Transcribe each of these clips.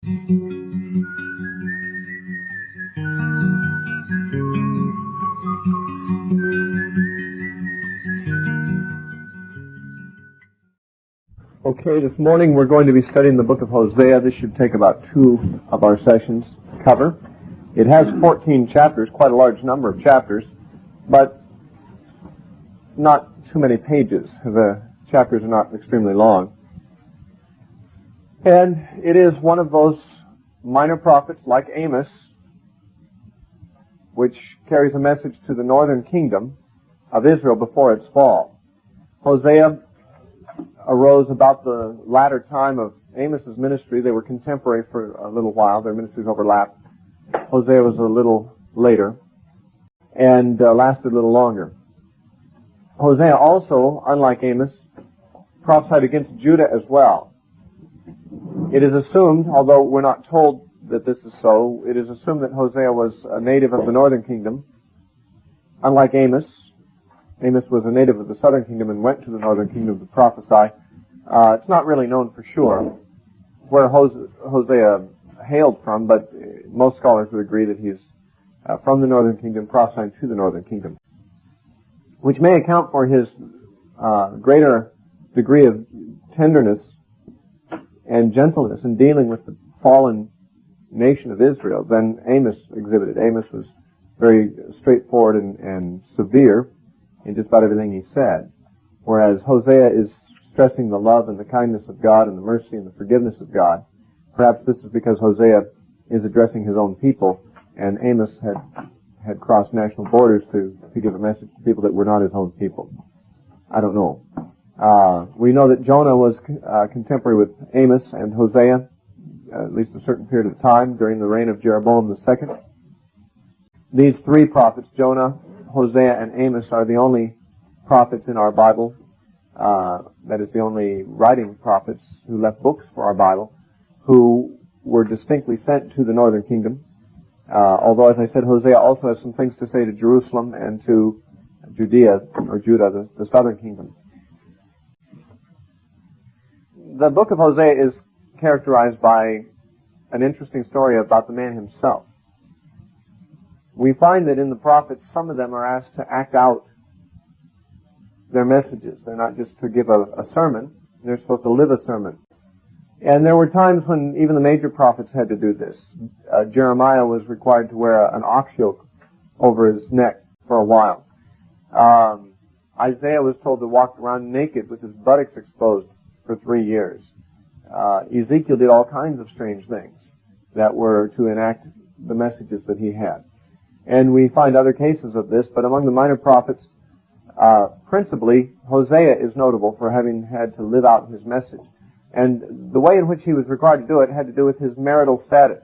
Okay, this morning we're going to be studying the book of Hosea. This should take about 2 of our sessions to cover. It has 14 chapters, quite a large number of chapters, but not too many pages. The chapters are not extremely long. And it is one of those minor prophets like Amos, which carries a message to the northern kingdom of Israel before its fall. Hosea arose about the latter time of Amos's ministry. They were contemporary for a little while. Their ministries overlapped. Hosea was a little later and lasted a little longer. Hosea also, unlike Amos, prophesied against Judah as well. It is assumed, although we're not told that this is so, it is assumed that Hosea was a native of the northern kingdom. Unlike Amos, Amos was a native of the southern kingdom and went to the northern kingdom to prophesy. It's not really known for sure where Hosea hailed from, but most scholars would agree that he's from the northern kingdom, prophesying to the northern kingdom, which may account for his greater degree of tenderness and gentleness in dealing with the fallen nation of Israel than Amos exhibited. Amos was very straightforward and severe in just about everything he said, whereas Hosea is stressing the love and the kindness of God and the mercy and the forgiveness of God. Perhaps this is because Hosea is addressing his own people, and Amos had crossed national borders to give a message to people that were not his own people. I don't know. We know that Jonah was contemporary with Amos and Hosea, at least a certain period of time during the reign of Jeroboam II. These 3 prophets, Jonah, Hosea, and Amos, are the only prophets in our Bible, that is the only writing prophets who left books for our Bible, who were distinctly sent to the northern kingdom. Although, as I said, Hosea also has some things to say to Jerusalem and to Judah, the southern kingdom. The book of Hosea is characterized by an interesting story about the man himself. We find that in the prophets, some of them are asked to act out their messages. They're not just to give a sermon. They're supposed to live a sermon. And there were times when even the major prophets had to do this. Jeremiah was required to wear an ox yoke over his neck for a while. Isaiah was told to walk around naked with his buttocks exposed for 3 years. Ezekiel did all kinds of strange things that were to enact the messages that he had. And we find other cases of this, but among the minor prophets, principally, Hosea is notable for having had to live out his message. And the way in which he was required to do it had to do with his marital status.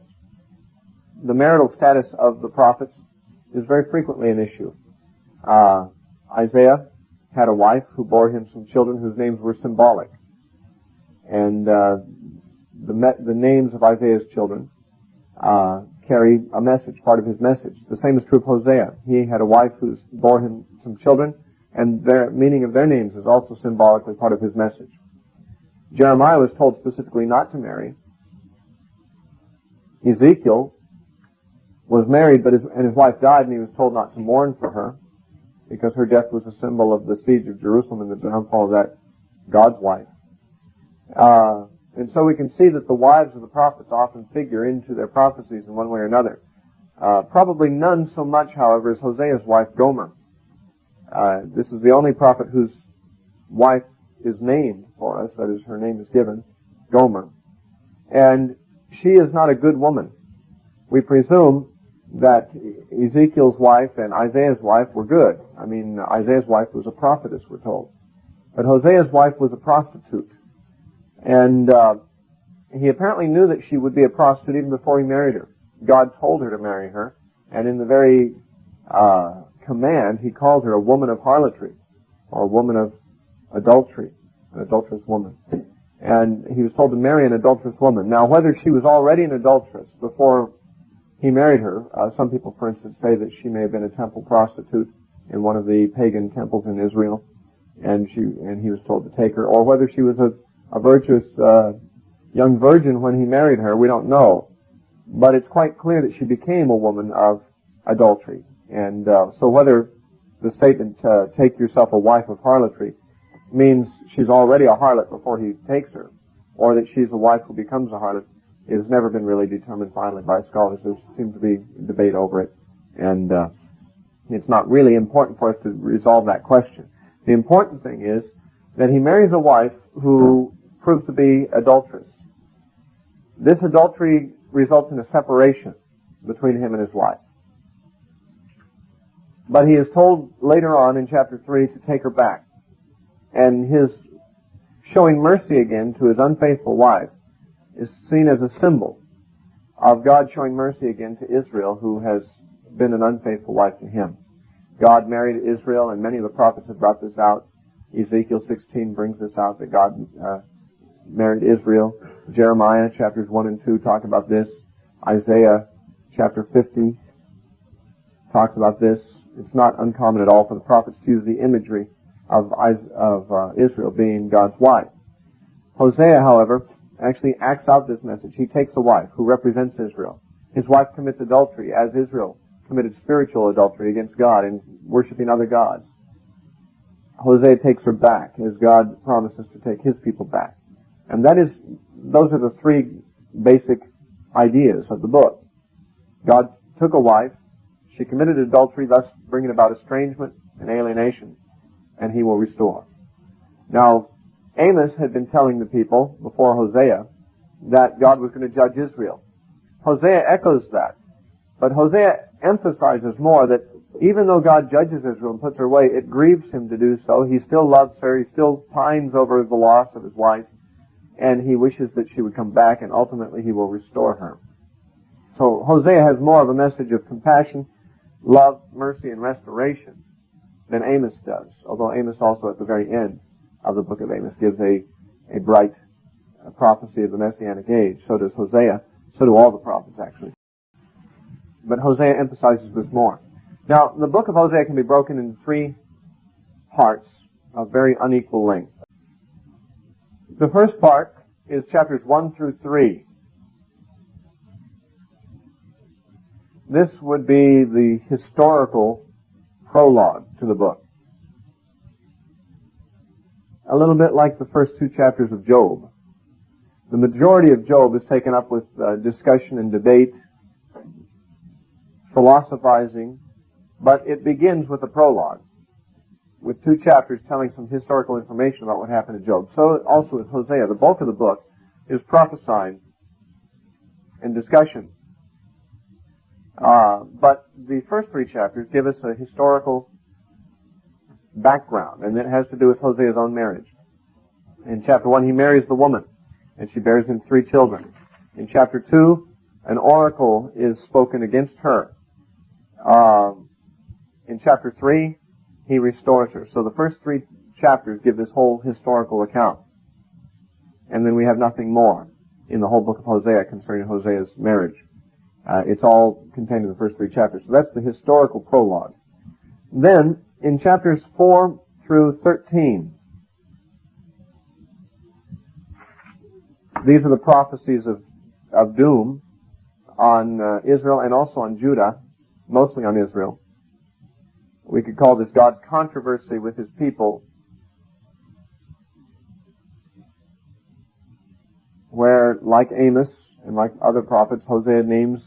The marital status of the prophets is very frequently an issue. Isaiah had a wife who bore him some children whose names were symbolic. And the names of Isaiah's children carry a message, part of his message. The same is true of Hosea. He had a wife who bore him some children, and the meaning of their names is also symbolically part of his message. Jeremiah was told specifically not to marry. Ezekiel was married, and his wife died, and he was told not to mourn for her, because her death was a symbol of the siege of Jerusalem and the downfall of that God's wife. And so we can see that the wives of the prophets often figure into their prophecies in one way or another. Probably none so much, however, as Hosea's wife, Gomer. This is the only prophet whose wife is named for us, that is, her name is given, Gomer. And she is not a good woman. We presume that Ezekiel's wife and Isaiah's wife were good. I mean, Isaiah's wife was a prophetess, we're told. But Hosea's wife was a prostitute. And he apparently knew that she would be a prostitute even before he married her. God told her to marry her, and in the very command, he called her a woman of harlotry, or a woman of adultery, an adulterous woman. And he was told to marry an adulterous woman. Now, whether she was already an adulteress before he married her, some people, for instance, say that she may have been a temple prostitute in one of the pagan temples in Israel, and he was told to take her, or whether she was a virtuous young virgin when he married her, we don't know. But it's quite clear that she became a woman of adultery. And so whether the statement, take yourself a wife of harlotry, means she's already a harlot before he takes her, or that she's a wife who becomes a harlot, has never been really determined finally by scholars. There seems to be debate over it, and it's not really important for us to resolve that question. The important thing is that he marries a wife who proves to be adulterous. This adultery results in a separation between him and his wife. But he is told later on in chapter 3 to take her back. And his showing mercy again to his unfaithful wife is seen as a symbol of God showing mercy again to Israel, who has been an unfaithful wife to him. God married Israel, and many of the prophets have brought this out. Ezekiel 16 brings this out, that God married Israel. Jeremiah chapters 1 and 2 talk about this. Isaiah chapter 50 talks about this. It's not uncommon at all for the prophets to use the imagery of Israel being God's wife. Hosea, however, actually acts out this message. He takes a wife who represents Israel. His wife commits adultery as Israel committed spiritual adultery against God and worshiping other gods. Hosea takes her back as God promises to take his people back. And those are the three basic ideas of the book. God took a wife, she committed adultery, thus bringing about estrangement and alienation, and he will restore. Now, Amos had been telling the people before Hosea that God was going to judge Israel. Hosea echoes that, but Hosea emphasizes more that even though God judges Israel and puts her away, it grieves him to do so. He still loves her, he still pines over the loss of his wife, and he wishes that she would come back, and ultimately he will restore her. So Hosea has more of a message of compassion, love, mercy, and restoration than Amos does, although Amos also at the very end of the book of Amos gives a bright prophecy of the Messianic age. So does Hosea. So do all the prophets, actually. But Hosea emphasizes this more. Now, the book of Hosea can be broken into three parts of very unequal length. The first part is chapters 1 through 3. This would be the historical prologue to the book. A little bit like the first two chapters of Job. The majority of Job is taken up with discussion and debate, philosophizing, but it begins with a prologue, with two chapters telling some historical information about what happened to Job. So also with Hosea, the bulk of the book is prophesying and discussion. But the first three chapters give us a historical background, and it has to do with Hosea's own marriage. In chapter 1, he marries the woman, and she bears him 3 children. In chapter 2, an oracle is spoken against her. In chapter 3, he restores her. So the first 3 chapters give this whole historical account. And then we have nothing more in the whole book of Hosea concerning Hosea's marriage. It's all contained in the first 3 chapters. So that's the historical prologue. Then, in chapters 4 through 13, these are the prophecies of doom on Israel and also on Judah, mostly on Israel. We could call this God's controversy with his people, where, like Amos and like other prophets, Hosea names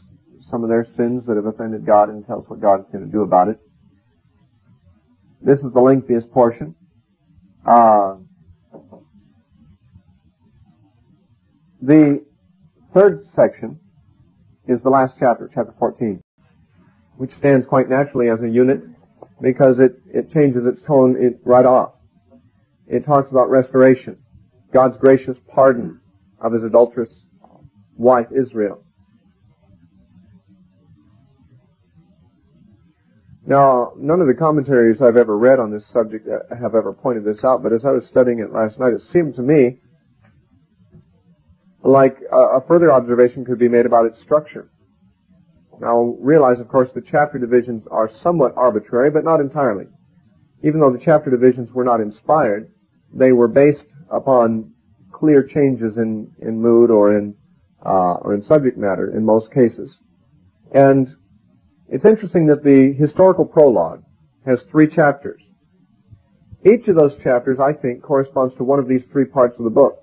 some of their sins that have offended God and tells what God is going to do about it. This is the lengthiest portion. The third section is the last chapter, chapter 14, which stands quite naturally as a unit because it changes its tone right off. It talks about restoration, God's gracious pardon of his adulterous wife, Israel. Now, none of the commentaries I've ever read on this subject have ever pointed this out, but as I was studying it last night, it seemed to me like a further observation could be made about its structure. Now, realize, of course, the chapter divisions are somewhat arbitrary, but not entirely. Even though the chapter divisions were not inspired, they were based upon clear changes in mood or in subject matter in most cases. And it's interesting that the historical prologue has 3 chapters. Each of those chapters, I think, corresponds to one of these 3 parts of the book.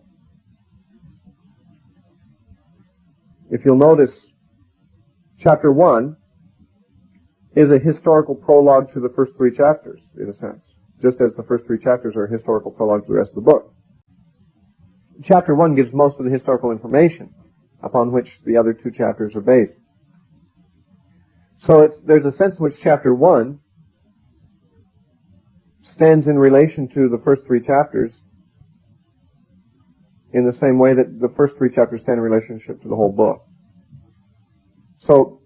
If you'll notice, chapter 1 is a historical prologue to the first 3 chapters, in a sense, just as the first 3 chapters are a historical prologue to the rest of the book. Chapter 1 gives most of the historical information upon which the other 2 chapters are based. So there's a sense in which chapter 1 stands in relation to the first 3 chapters in the same way that the first 3 chapters stand in relationship to the whole book. So,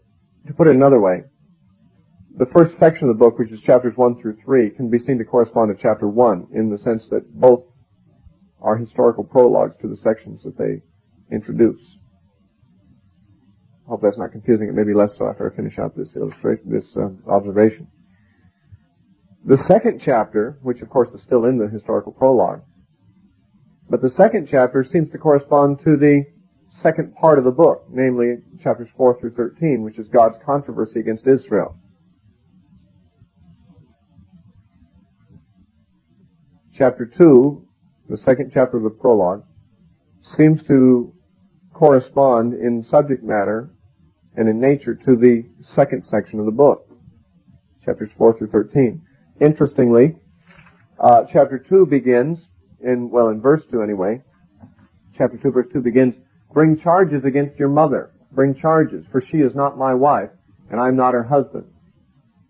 to put it another way, the first section of the book, which is chapters 1 through 3, can be seen to correspond to chapter 1 in the sense that both are historical prologues to the sections that they introduce. I hope that's not confusing. It may be less so after I finish out this observation. The second chapter, which of course is still in the historical prologue, but the second chapter seems to correspond to the second part of the book, namely chapters 4 through 13, which is God's controversy against Israel. Chapter 2, the second chapter of the prologue, seems to correspond in subject matter and in nature to the second section of the book, chapters 4 through 13. Interestingly, chapter 2 begins, in verse 2 anyway, chapter 2 verse 2 begins, "Bring charges against your mother, bring charges, for she is not my wife, and I am not her husband."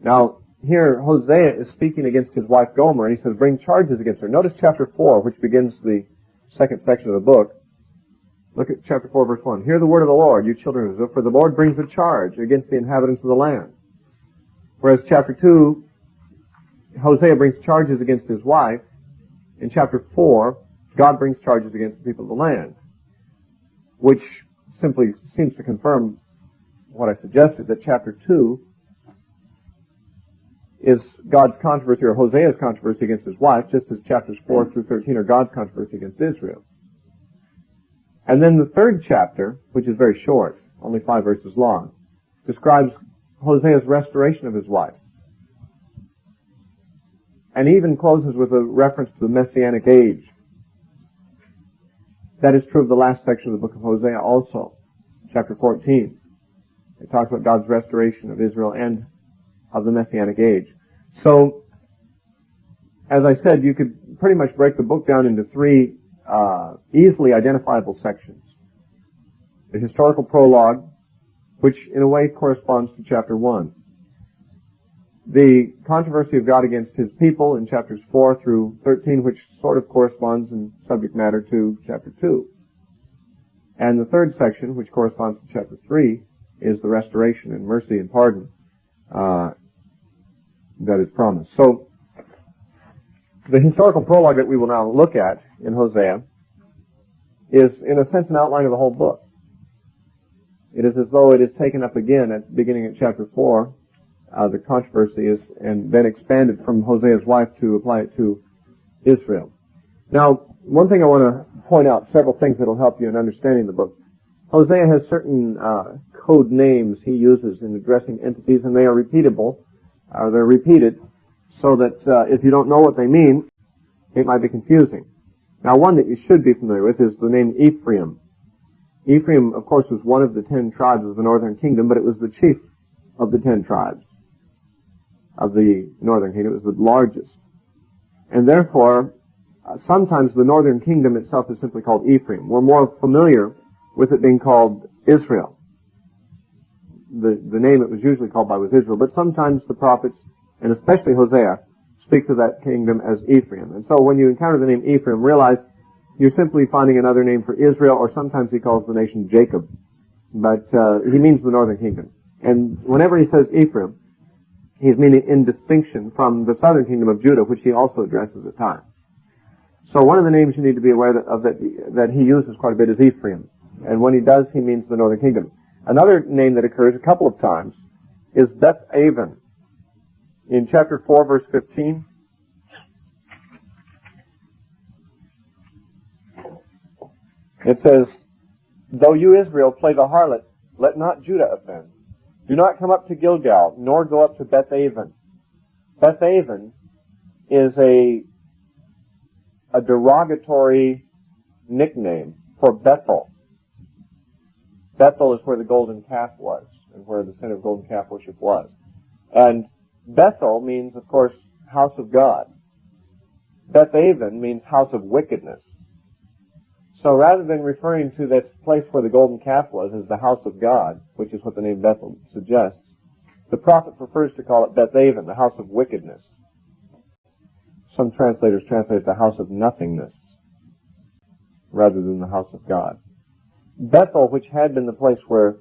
Now, here Hosea is speaking against his wife Gomer, and he says, bring charges against her. Notice chapter 4, which begins the second section of the book. Look at chapter 4, verse 1. "Hear the word of the Lord, you children of Israel, for the Lord brings a charge against the inhabitants of the land." Whereas chapter 2, Hosea brings charges against his wife. In chapter 4, God brings charges against the people of the land, which simply seems to confirm what I suggested, that chapter 2 is God's controversy, or Hosea's controversy against his wife, just as chapters 4 through 13 are God's controversy against Israel. And then the third chapter, which is very short, only 5 verses long, describes Hosea's restoration of his wife. And even closes with a reference to the Messianic age. That is true of the last section of the book of Hosea also, chapter 14. It talks about God's restoration of Israel and of the Messianic age. So, as I said, you could pretty much break the book down into 3 easily identifiable sections. The historical prologue, which in a way corresponds to chapter 1. The controversy of God against his people in chapters 4 through 13, which sort of corresponds in subject matter to chapter 2. And the third section, which corresponds to chapter 3, is the restoration and mercy and pardon that is promised. So, the historical prologue that we will now look at in Hosea is, in a sense, an outline of the whole book. It is as though it is taken up again beginning at chapter 4, the controversy is, and then expanded from Hosea's wife to apply it to Israel. Now, one thing I want to point out, several things that will help you in understanding the book. Hosea has certain code names he uses in addressing entities, and they are repeatable, or they're repeated, so that if you don't know what they mean, it might be confusing. Now, one that you should be familiar with is the name Ephraim. Ephraim, of course, was one of the 10 tribes of the northern kingdom, but it was the chief of the 10 tribes of the northern kingdom. It was the largest. And therefore, sometimes the northern kingdom itself is simply called Ephraim. We're more familiar with it being called Israel. The name it was usually called by was Israel, but sometimes the prophets, and especially Hosea, speaks of that kingdom as Ephraim. And so when you encounter the name Ephraim, realize you're simply finding another name for Israel, or sometimes he calls the nation Jacob. But he means the northern kingdom. And whenever he says Ephraim, he's meaning in distinction from the southern kingdom of Judah, which he also addresses at times. So one of the names you need to be aware of that he uses quite a bit is Ephraim. And when he does, he means the northern kingdom. Another name that occurs a couple of times is Beth-aven. In chapter 4, verse 15, It says, though you, Israel, play the harlot, let not Judah offend. Do not come up to Gilgal, nor go up to Beth-aven. Beth-aven is a derogatory nickname for Bethel. Bethel is where the golden calf was, and where the sin of golden calf worship was. And Bethel means, of course, house of God. Beth-aven means house of wickedness. So rather than referring to this place where the golden calf was as the house of God, which is what the name Bethel suggests, the prophet prefers to call it Beth-aven, the house of wickedness. Some translators translate it the house of nothingness, rather than the house of God. Bethel, which had been the place where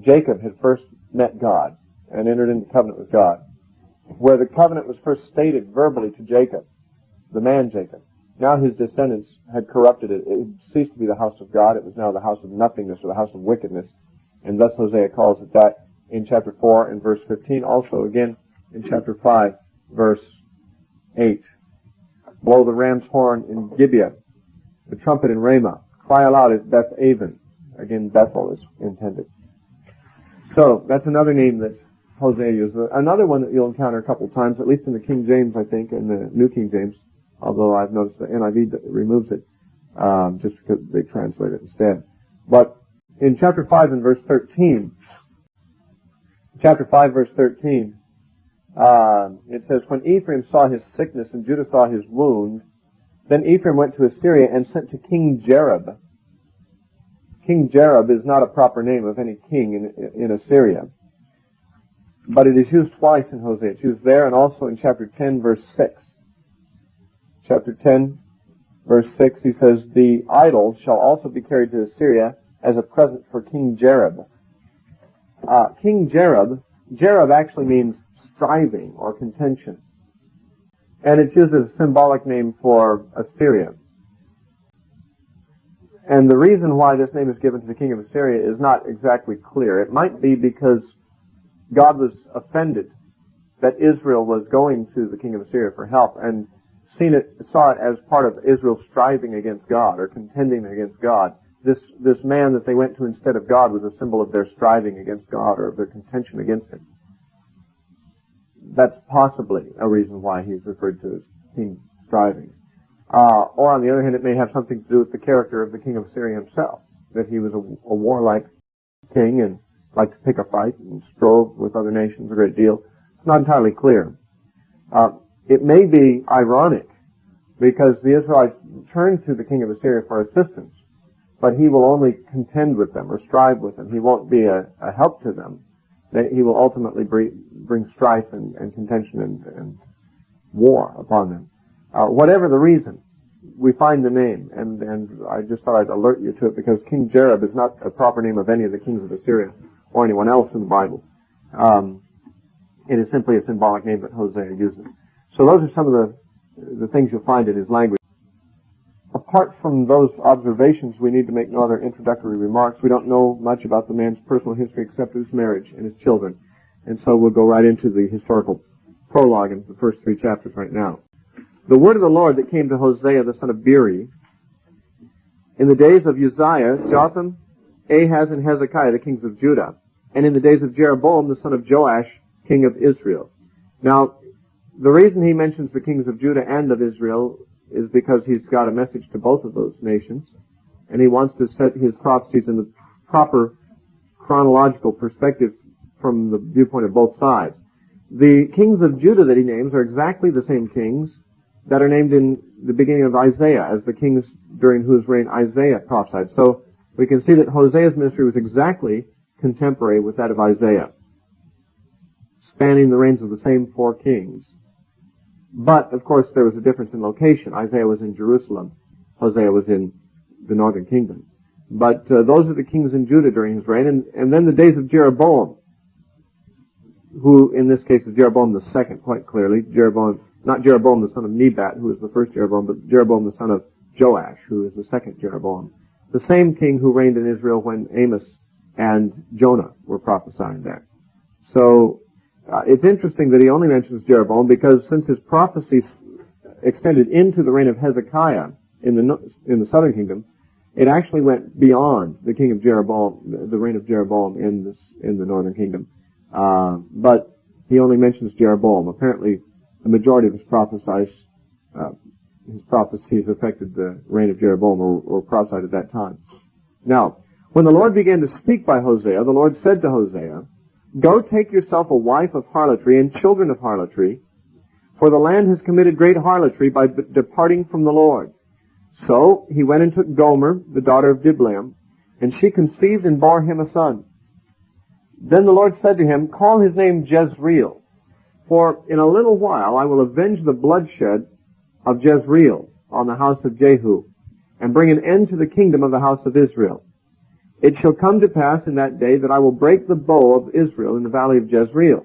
Jacob had first met God and entered into covenant with God, where the covenant was first stated verbally to Jacob, the man Jacob. Now his descendants had corrupted it. It ceased to be the house of God. It was now the house of nothingness, or the house of wickedness. And thus Hosea calls it that in chapter 4 and verse 15. Also again in chapter 5, verse 8. Blow the ram's horn in Gibeah, the trumpet in Ramah. Cry aloud at Beth-aven. Again, Bethel is intended. So that's another name that Hosea uses. Another one that you'll encounter a couple of times, at least in the King James, I think, and the New King James, although I've noticed the NIV removes it, just because they translate it instead. But in chapter 5 and verse 13, it says, when Ephraim saw his sickness and Judah saw his wound, then Ephraim went to Assyria and sent to King Jareb. King Jareb is not a proper name of any king in Assyria, but it is used twice in Hosea. It's used there and also in chapter 10, verse 6. Chapter 10, verse 6, he says, the idols shall also be carried to Assyria as a present for King Jareb. King Jareb actually means striving or contention. And it's used as a symbolic name for Assyria. And the reason why this name is given to the king of Assyria is not exactly clear. It might be because God was offended that Israel was going to the king of Assyria for help and saw it as part of Israel's striving against God or contending against God. This man that they went to instead of God was a symbol of their striving against God or of their contention against Him. That's possibly a reason why he's referred to as king striving. Or on the other hand, it may have something to do with the character of the king of Assyria himself, that he was a warlike king and liked to pick a fight and strove with other nations a great deal. It's not entirely clear. It may be ironic because the Israelites turned to the king of Assyria for assistance, but he will only contend with them or strive with them. He won't be a help to them. He will ultimately bring strife and contention and war upon them. Whatever the reason, we find the name, and I just thought I'd alert you to it because King Jareb is not a proper name of any of the kings of Assyria or anyone else in the Bible. It is simply a symbolic name that Hosea uses. So those are some of the things you'll find in his language. Apart from those observations, we need to make no other introductory remarks. We don't know much about the man's personal history except his marriage and his children. And so we'll go right into the historical prologue in the first 3 chapters right now. The word of the Lord that came to Hosea the son of Beeri in the days of Uzziah, Jotham, Ahaz, and Hezekiah, the kings of Judah, and in the days of Jeroboam, the son of Joash, king of Israel. Now, the reason he mentions the kings of Judah and of Israel is because he's got a message to both of those nations, and he wants to set his prophecies in the proper chronological perspective from the viewpoint of both sides. The kings of Judah that he names are exactly the same kings that are named in the beginning of Isaiah as the kings during whose reign Isaiah prophesied. So we can see that Hosea's ministry was exactly contemporary with that of Isaiah, spanning the reigns of the same 4 kings. But, of course, there was a difference in location. Isaiah was in Jerusalem. Hosea was in the northern kingdom. But those are the kings in Judah during his reign. And then the days of Jeroboam, who in this case is Jeroboam the second, quite clearly. Not Jeroboam the son of Nebat, who is the first Jeroboam, but Jeroboam the son of Joash, who is the second Jeroboam. The same king who reigned in Israel when Amos and Jonah were prophesying there. So it's interesting that he only mentions Jeroboam because since his prophecies extended into the reign of Hezekiah in the southern kingdom, It actually went beyond the king of Jeroboam, the reign of Jeroboam in the northern kingdom. But he only mentions Jeroboam. Apparently, the majority of his prophecies affected the reign of Jeroboam or prophesied at that time. Now, when the Lord began to speak by Hosea, the Lord said to Hosea, "Go take yourself a wife of harlotry and children of harlotry, for the land has committed great harlotry by departing from the Lord." So he went and took Gomer, the daughter of Diblaim, and she conceived and bore him a son. Then the Lord said to him, "Call his name Jezreel, for in a little while I will avenge the bloodshed of Jezreel on the house of Jehu, and bring an end to the kingdom of the house of Israel. It shall come to pass in that day that I will break the bow of Israel in the valley of Jezreel."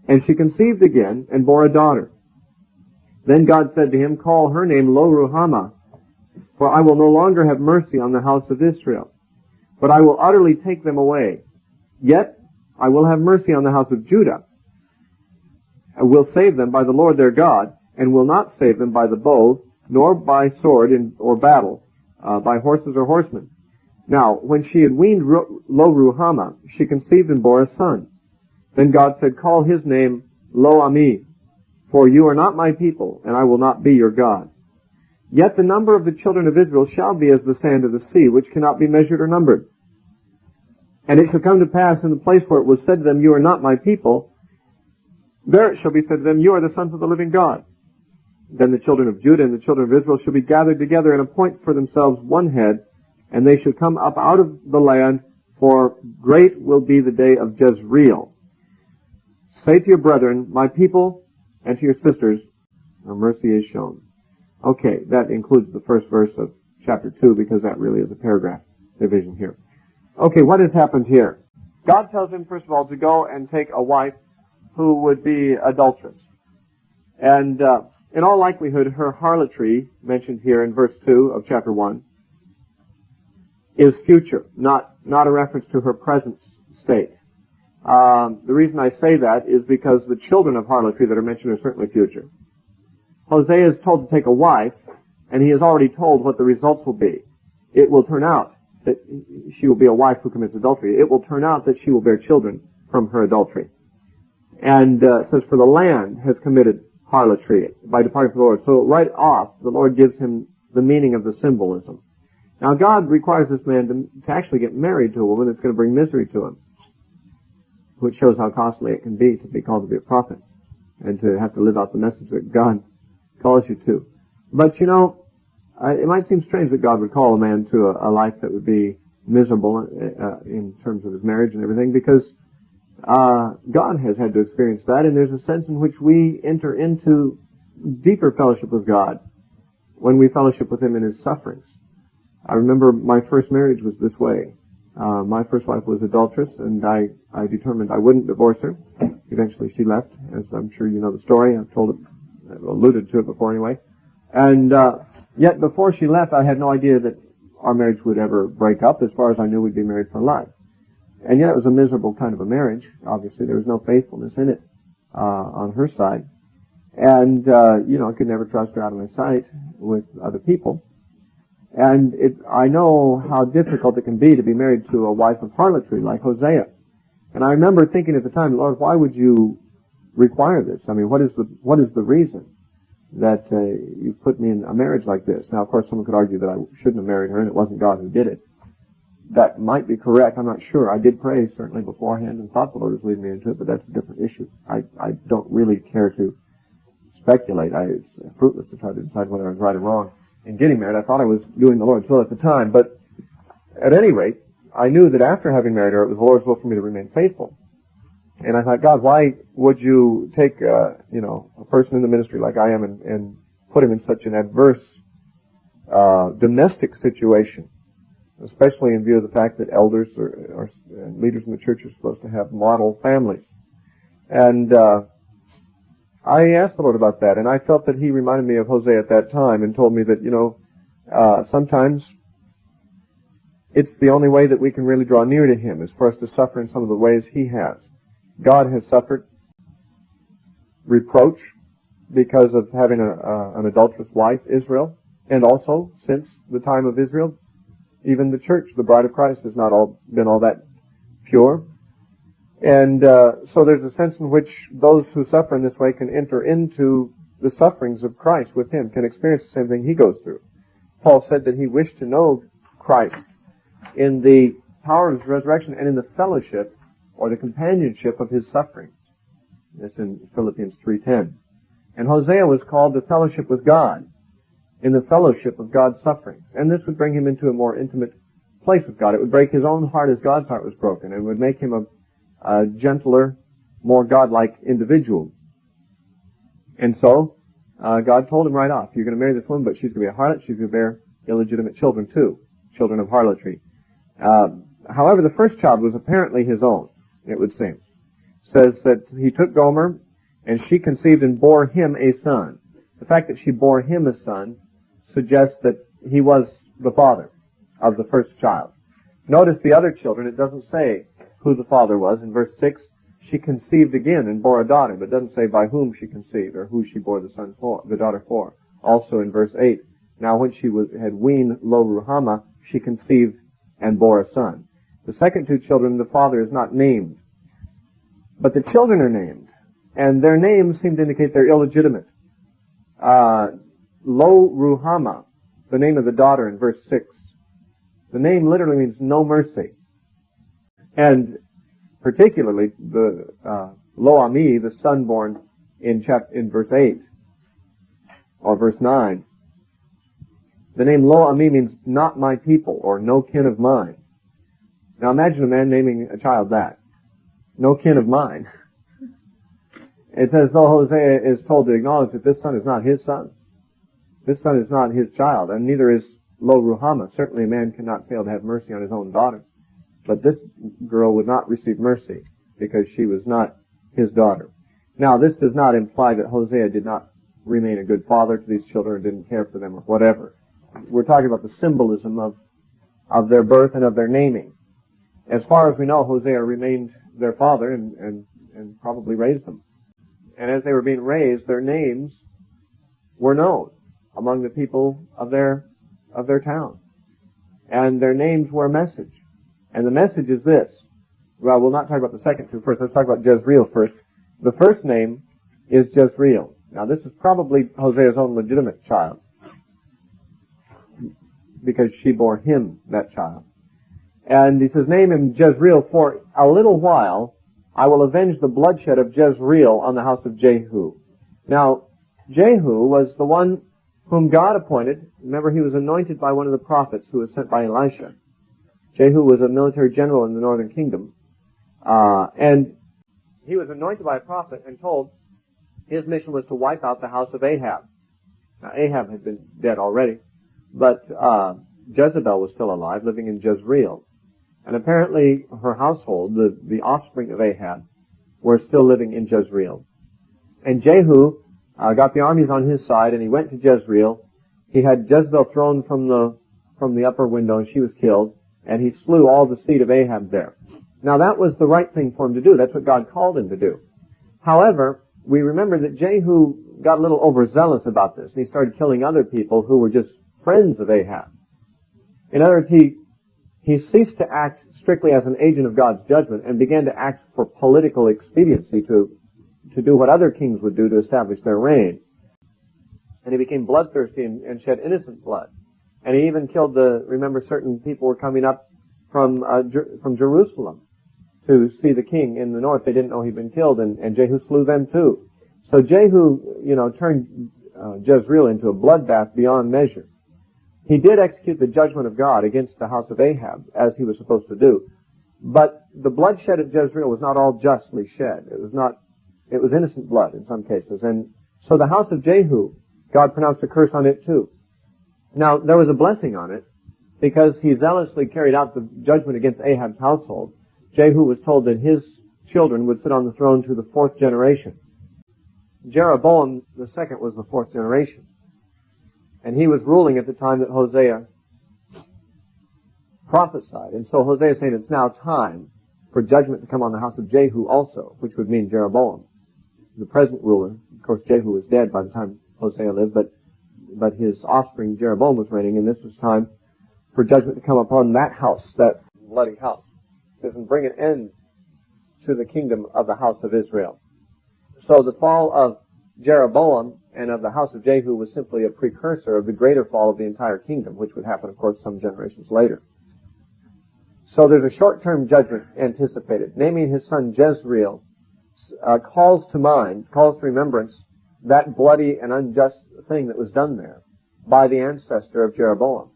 And she conceived again and bore a daughter. Then God said to him, "Call her name Lo-Ruhamah, for I will no longer have mercy on the house of Israel, but I will utterly take them away. Yet I will have mercy on the house of Judah. I will save them by the Lord their God, and will not save them by the bow, nor by sword or battle, by horses or horsemen." Now, when she had weaned Lo-Ruhamah, she conceived and bore a son. Then God said, "Call his name Lo-Ammi, for you are not my people, and I will not be your God. Yet the number of the children of Israel shall be as the sand of the sea, which cannot be measured or numbered. And it shall come to pass in the place where it was said to them, you are not my people, there it shall be said to them, you are the sons of the living God. Then the children of Judah and the children of Israel shall be gathered together and appoint for themselves one head, and they shall come up out of the land, for great will be the day of Jezreel. Say to your brethren, my people, and to your sisters, our mercy is shown." Okay, that includes the first verse of chapter 2, because that really is a paragraph division here. Okay, what has happened here? God tells him, first of all, to go and take a wife who would be adulterous. And in all likelihood, her harlotry, mentioned here in verse 2 of chapter 1, is future, not a reference to her present state. The reason I say that is because the children of harlotry that are mentioned are certainly future. Hosea is told to take a wife, and he is already told what the results will be. It will turn out that she will be a wife who commits adultery. It will turn out that she will bear children from her adultery. And it says, for the land has committed harlotry by departing from the Lord. So right off, the Lord gives him the meaning of the symbolism. Now God requires this man to actually get married to a woman that's going to bring misery to him, which shows how costly it can be to be called to be a prophet and to have to live out the message that God calls you to. But you know, it might seem strange that God would call a man to a life that would be miserable in terms of his marriage and everything, because God has had to experience that, and there's a sense in which we enter into deeper fellowship with God when we fellowship with Him in His sufferings. I remember my first marriage was this way. My first wife was adulterous, and I determined I wouldn't divorce her. Eventually she left, as I'm sure you know the story. I've told it, I've alluded to it before anyway. And yet before she left, I had no idea that our marriage would ever break up. As far as I knew, we'd be married for life. And yet it was a miserable kind of a marriage. Obviously, there was no faithfulness in it on her side. And, I could never trust her out of my sight with other people. And I know how difficult it can be to be married to a wife of harlotry like Hosea. And I remember thinking at the time, Lord, why would you require this? I mean, what is the reason that you put me in a marriage like this? Now, of course, someone could argue that I shouldn't have married her and it wasn't God who did it. That might be correct. I'm not sure. I did pray certainly beforehand and thought the Lord was leading me into it, but that's a different issue. I don't really care to speculate. It's fruitless to try to decide whether I was right or wrong in getting married. I thought I was doing the Lord's will at the time, but at any rate, I knew that after having married her, it was the Lord's will for me to remain faithful. And I thought, God, why would you take, a person in the ministry like I am and put him in such an adverse, domestic situation, especially in view of the fact that elders or leaders in the church are supposed to have model families. And, I asked the Lord about that, and I felt that He reminded me of Hosea at that time and told me that, sometimes it's the only way that we can really draw near to Him is for us to suffer in some of the ways He has. God has suffered reproach because of having an adulterous wife, Israel, and also since the time of Israel, Even the church, the bride of Christ, has not been all that pure. And so there's a sense in which those who suffer in this way can enter into the sufferings of Christ with him, can experience the same thing he goes through. Paul said that he wished to know Christ in the power of his resurrection and in the fellowship or the companionship of his sufferings. That's in Philippians 3:10. And Hosea was called to fellowship with God, in the fellowship of God's sufferings. And this would bring him into a more intimate place with God. It would break his own heart as God's heart was broken, and would make him a gentler, more godlike individual. And so, God told him right off, you're going to marry this woman, but she's going to be a harlot, she's going to bear illegitimate children too, children of harlotry. However, the first child was apparently his own, it would seem. It says that he took Gomer, and she conceived and bore him a son. The fact that she bore him a son suggests that he was the father of the first child. Notice the other children, it doesn't say who the father was. In verse 6, she conceived again and bore a daughter, but it doesn't say by whom she conceived or who she bore the daughter for. Also in verse 8, now when she had weaned Lo-Ruhamah, she conceived and bore a son. The second two children, the father is not named, but the children are named, and their names seem to indicate they're illegitimate. Lo-Ruhamah, the name of the daughter in verse 6. The name literally means no mercy. And particularly the Lo-Ammi, the son born in verse 8 or verse 9. The name Lo-Ammi means not my people or no kin of mine. Now imagine a man naming a child that. No kin of mine. It's as though Hosea is told to acknowledge that this son is not his son. This son is not his child, and neither is Lo-Ruhamah. Certainly a man cannot fail to have mercy on his own daughter. But this girl would not receive mercy because she was not his daughter. Now, this does not imply that Hosea did not remain a good father to these children or didn't care for them or whatever. We're talking about the symbolism of their birth and of their naming. As far as we know, Hosea remained their father and probably raised them. And as they were being raised, their names were known among the people of their town. And their names were a message. And the message is this. Well, we'll not talk about the second two first. Let's talk about Jezreel first. The first name is Jezreel. Now, this is probably Hosea's own legitimate child, because she bore him that child. And he says, name him Jezreel, for a little while I will avenge the bloodshed of Jezreel on the house of Jehu. Now, Jehu was the one whom God appointed. Remember, he was anointed by one of the prophets who was sent by Elisha. Jehu was a military general in the northern kingdom. And he was anointed by a prophet and told his mission was to wipe out the house of Ahab. Now, Ahab had been dead already, but Jezebel was still alive, living in Jezreel. And apparently her household, the offspring of Ahab, were still living in Jezreel. And Jehu got the armies on his side, and he went to Jezreel. He had Jezebel thrown from the upper window, and she was killed. And he slew all the seed of Ahab there. Now that was the right thing for him to do. That's what God called him to do. However, we remember that Jehu got a little overzealous about this, and he started killing other people who were just friends of Ahab. In other words, he ceased to act strictly as an agent of God's judgment and began to act for political expediency to do what other kings would do to establish their reign. And he became bloodthirsty and shed innocent blood. And he even killed remember certain people were coming up from Jerusalem to see the king in the north. They didn't know he'd been killed, and Jehu slew them too. So Jehu, turned Jezreel into a bloodbath beyond measure. He did execute the judgment of God against the house of Ahab, as he was supposed to do. But the bloodshed at Jezreel was not all justly shed. It was innocent blood in some cases. And so the house of Jehu, God pronounced a curse on it too. Now, there was a blessing on it, because he zealously carried out the judgment against Ahab's household. Jehu was told that his children would sit on the throne to the fourth generation. Jeroboam the second was the fourth generation. And he was ruling at the time that Hosea prophesied. And so Hosea is saying it's now time for judgment to come on the house of Jehu also, which would mean Jeroboam, the present ruler. Of course, Jehu was dead by the time Hosea lived, but his offspring Jeroboam was reigning, and this was time for judgment to come upon that house, that bloody house. It says, and bring an end to the kingdom of the house of Israel. So the fall of Jeroboam and of the house of Jehu was simply a precursor of the greater fall of the entire kingdom, which would happen, of course, some generations later. So there's a short-term judgment anticipated. Naming his son Jezreel calls to remembrance that bloody and unjust thing that was done there by the ancestor of Jeroboam,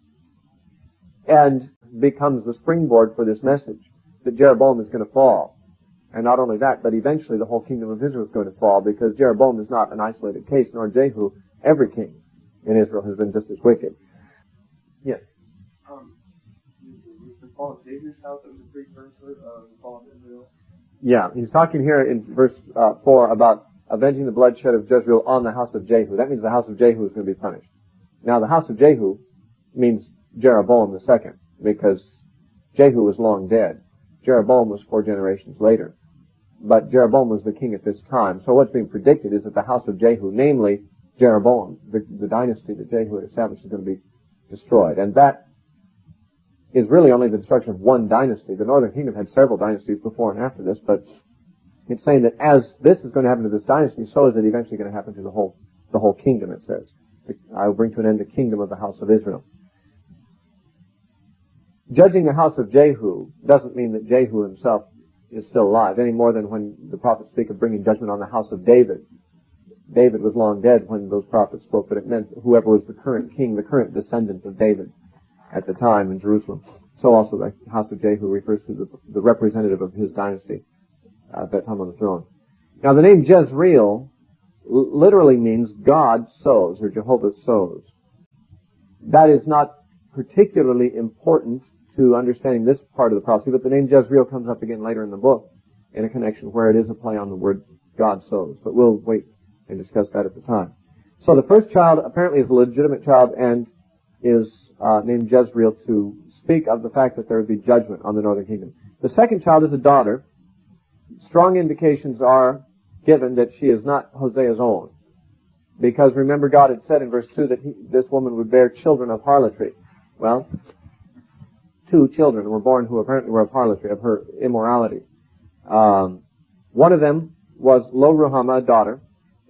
and becomes the springboard for this message that Jeroboam is going to fall. And not only that, but eventually the whole kingdom of Israel is going to fall, because Jeroboam is not an isolated case, nor Jehu. Every king in Israel has been just as wicked. Yes? Was the fall of David's house that was a precursor of the fall of Israel? Yeah, he's talking here in verse 4 about avenging the bloodshed of Jezreel on the house of Jehu. That means the house of Jehu is going to be punished. Now, the house of Jehu means Jeroboam II, because Jehu was long dead. Jeroboam was 4 generations later. But Jeroboam was the king at this time. So what's being predicted is that the house of Jehu, namely Jeroboam, the dynasty that Jehu had established, is going to be destroyed. And that is really only the destruction of one dynasty. The northern kingdom had several dynasties before and after this, but it's saying that as this is going to happen to this dynasty, so is it eventually going to happen to the whole kingdom, it says. I will bring to an end the kingdom of the house of Israel. Judging the house of Jehu doesn't mean that Jehu himself is still alive, any more than when the prophets speak of bringing judgment on the house of David. David was long dead when those prophets spoke, but it meant whoever was the current king, the current descendant of David at the time in Jerusalem. So also the house of Jehu refers to the representative of his dynasty at that time on the throne. Now the name Jezreel literally means God sows, or Jehovah sows. That is not particularly important to understanding this part of the prophecy, but the name Jezreel comes up again later in the book in a connection where it is a play on the word God sows. But we'll wait and discuss that at the time. So the first child apparently is a legitimate child and is named Jezreel to speak of the fact that there would be judgment on the northern kingdom. The second child is a daughter. Strong indications are given that she is not Hosea's own, because remember God had said in verse 2 that this woman would bear children of harlotry. Well, 2 children were born who apparently were of harlotry, of her immorality. One of them was Lo-Ruhamah, a daughter.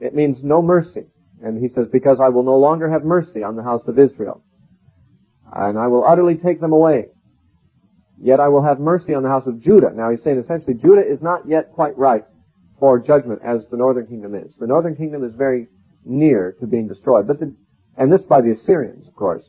It means no mercy. And he says, because I will no longer have mercy on the house of Israel, and I will utterly take them away. Yet I will have mercy on the house of Judah. Now he's saying essentially Judah is not yet quite right for judgment as the northern kingdom is. The northern kingdom is very near to being destroyed, and this by the Assyrians, of course.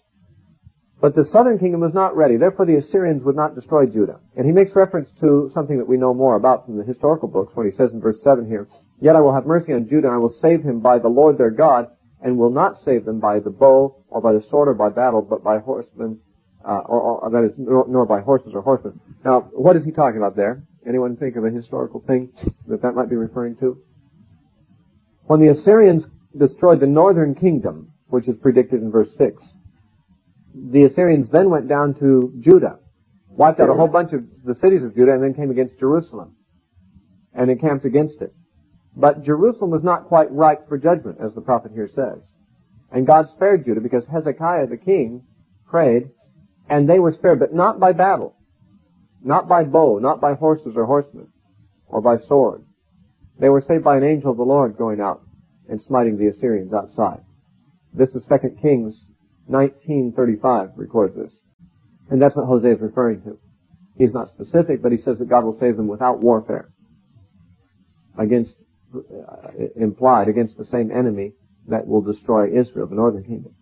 But the southern kingdom was not ready. Therefore, the Assyrians would not destroy Judah. And he makes reference to something that we know more about from the historical books when he says in verse 7 here, yet I will have mercy on Judah, and I will save him by the Lord their God, and will not save them by the bow, or by the sword, or by battle, but by horsemen, that is, nor by horses or horsemen. Now, what is he talking about there? Anyone think of a historical thing that might be referring to? When the Assyrians destroyed the northern kingdom, which is predicted in verse 6, the Assyrians then went down to Judah, wiped out a whole bunch of the cities of Judah, and then came against Jerusalem and encamped against it. But Jerusalem was not quite ripe for judgment, as the prophet here says. And God spared Judah because Hezekiah the king prayed, and they were spared, but not by battle, not by bow, not by horses or horsemen, or by sword. They were saved by an angel of the Lord going out and smiting the Assyrians outside. This is 2 Kings 19:35 records this. And that's what Hosea is referring to. He's not specific, but he says that God will save them without warfare. Implied against the same enemy that will destroy Israel, the northern kingdom.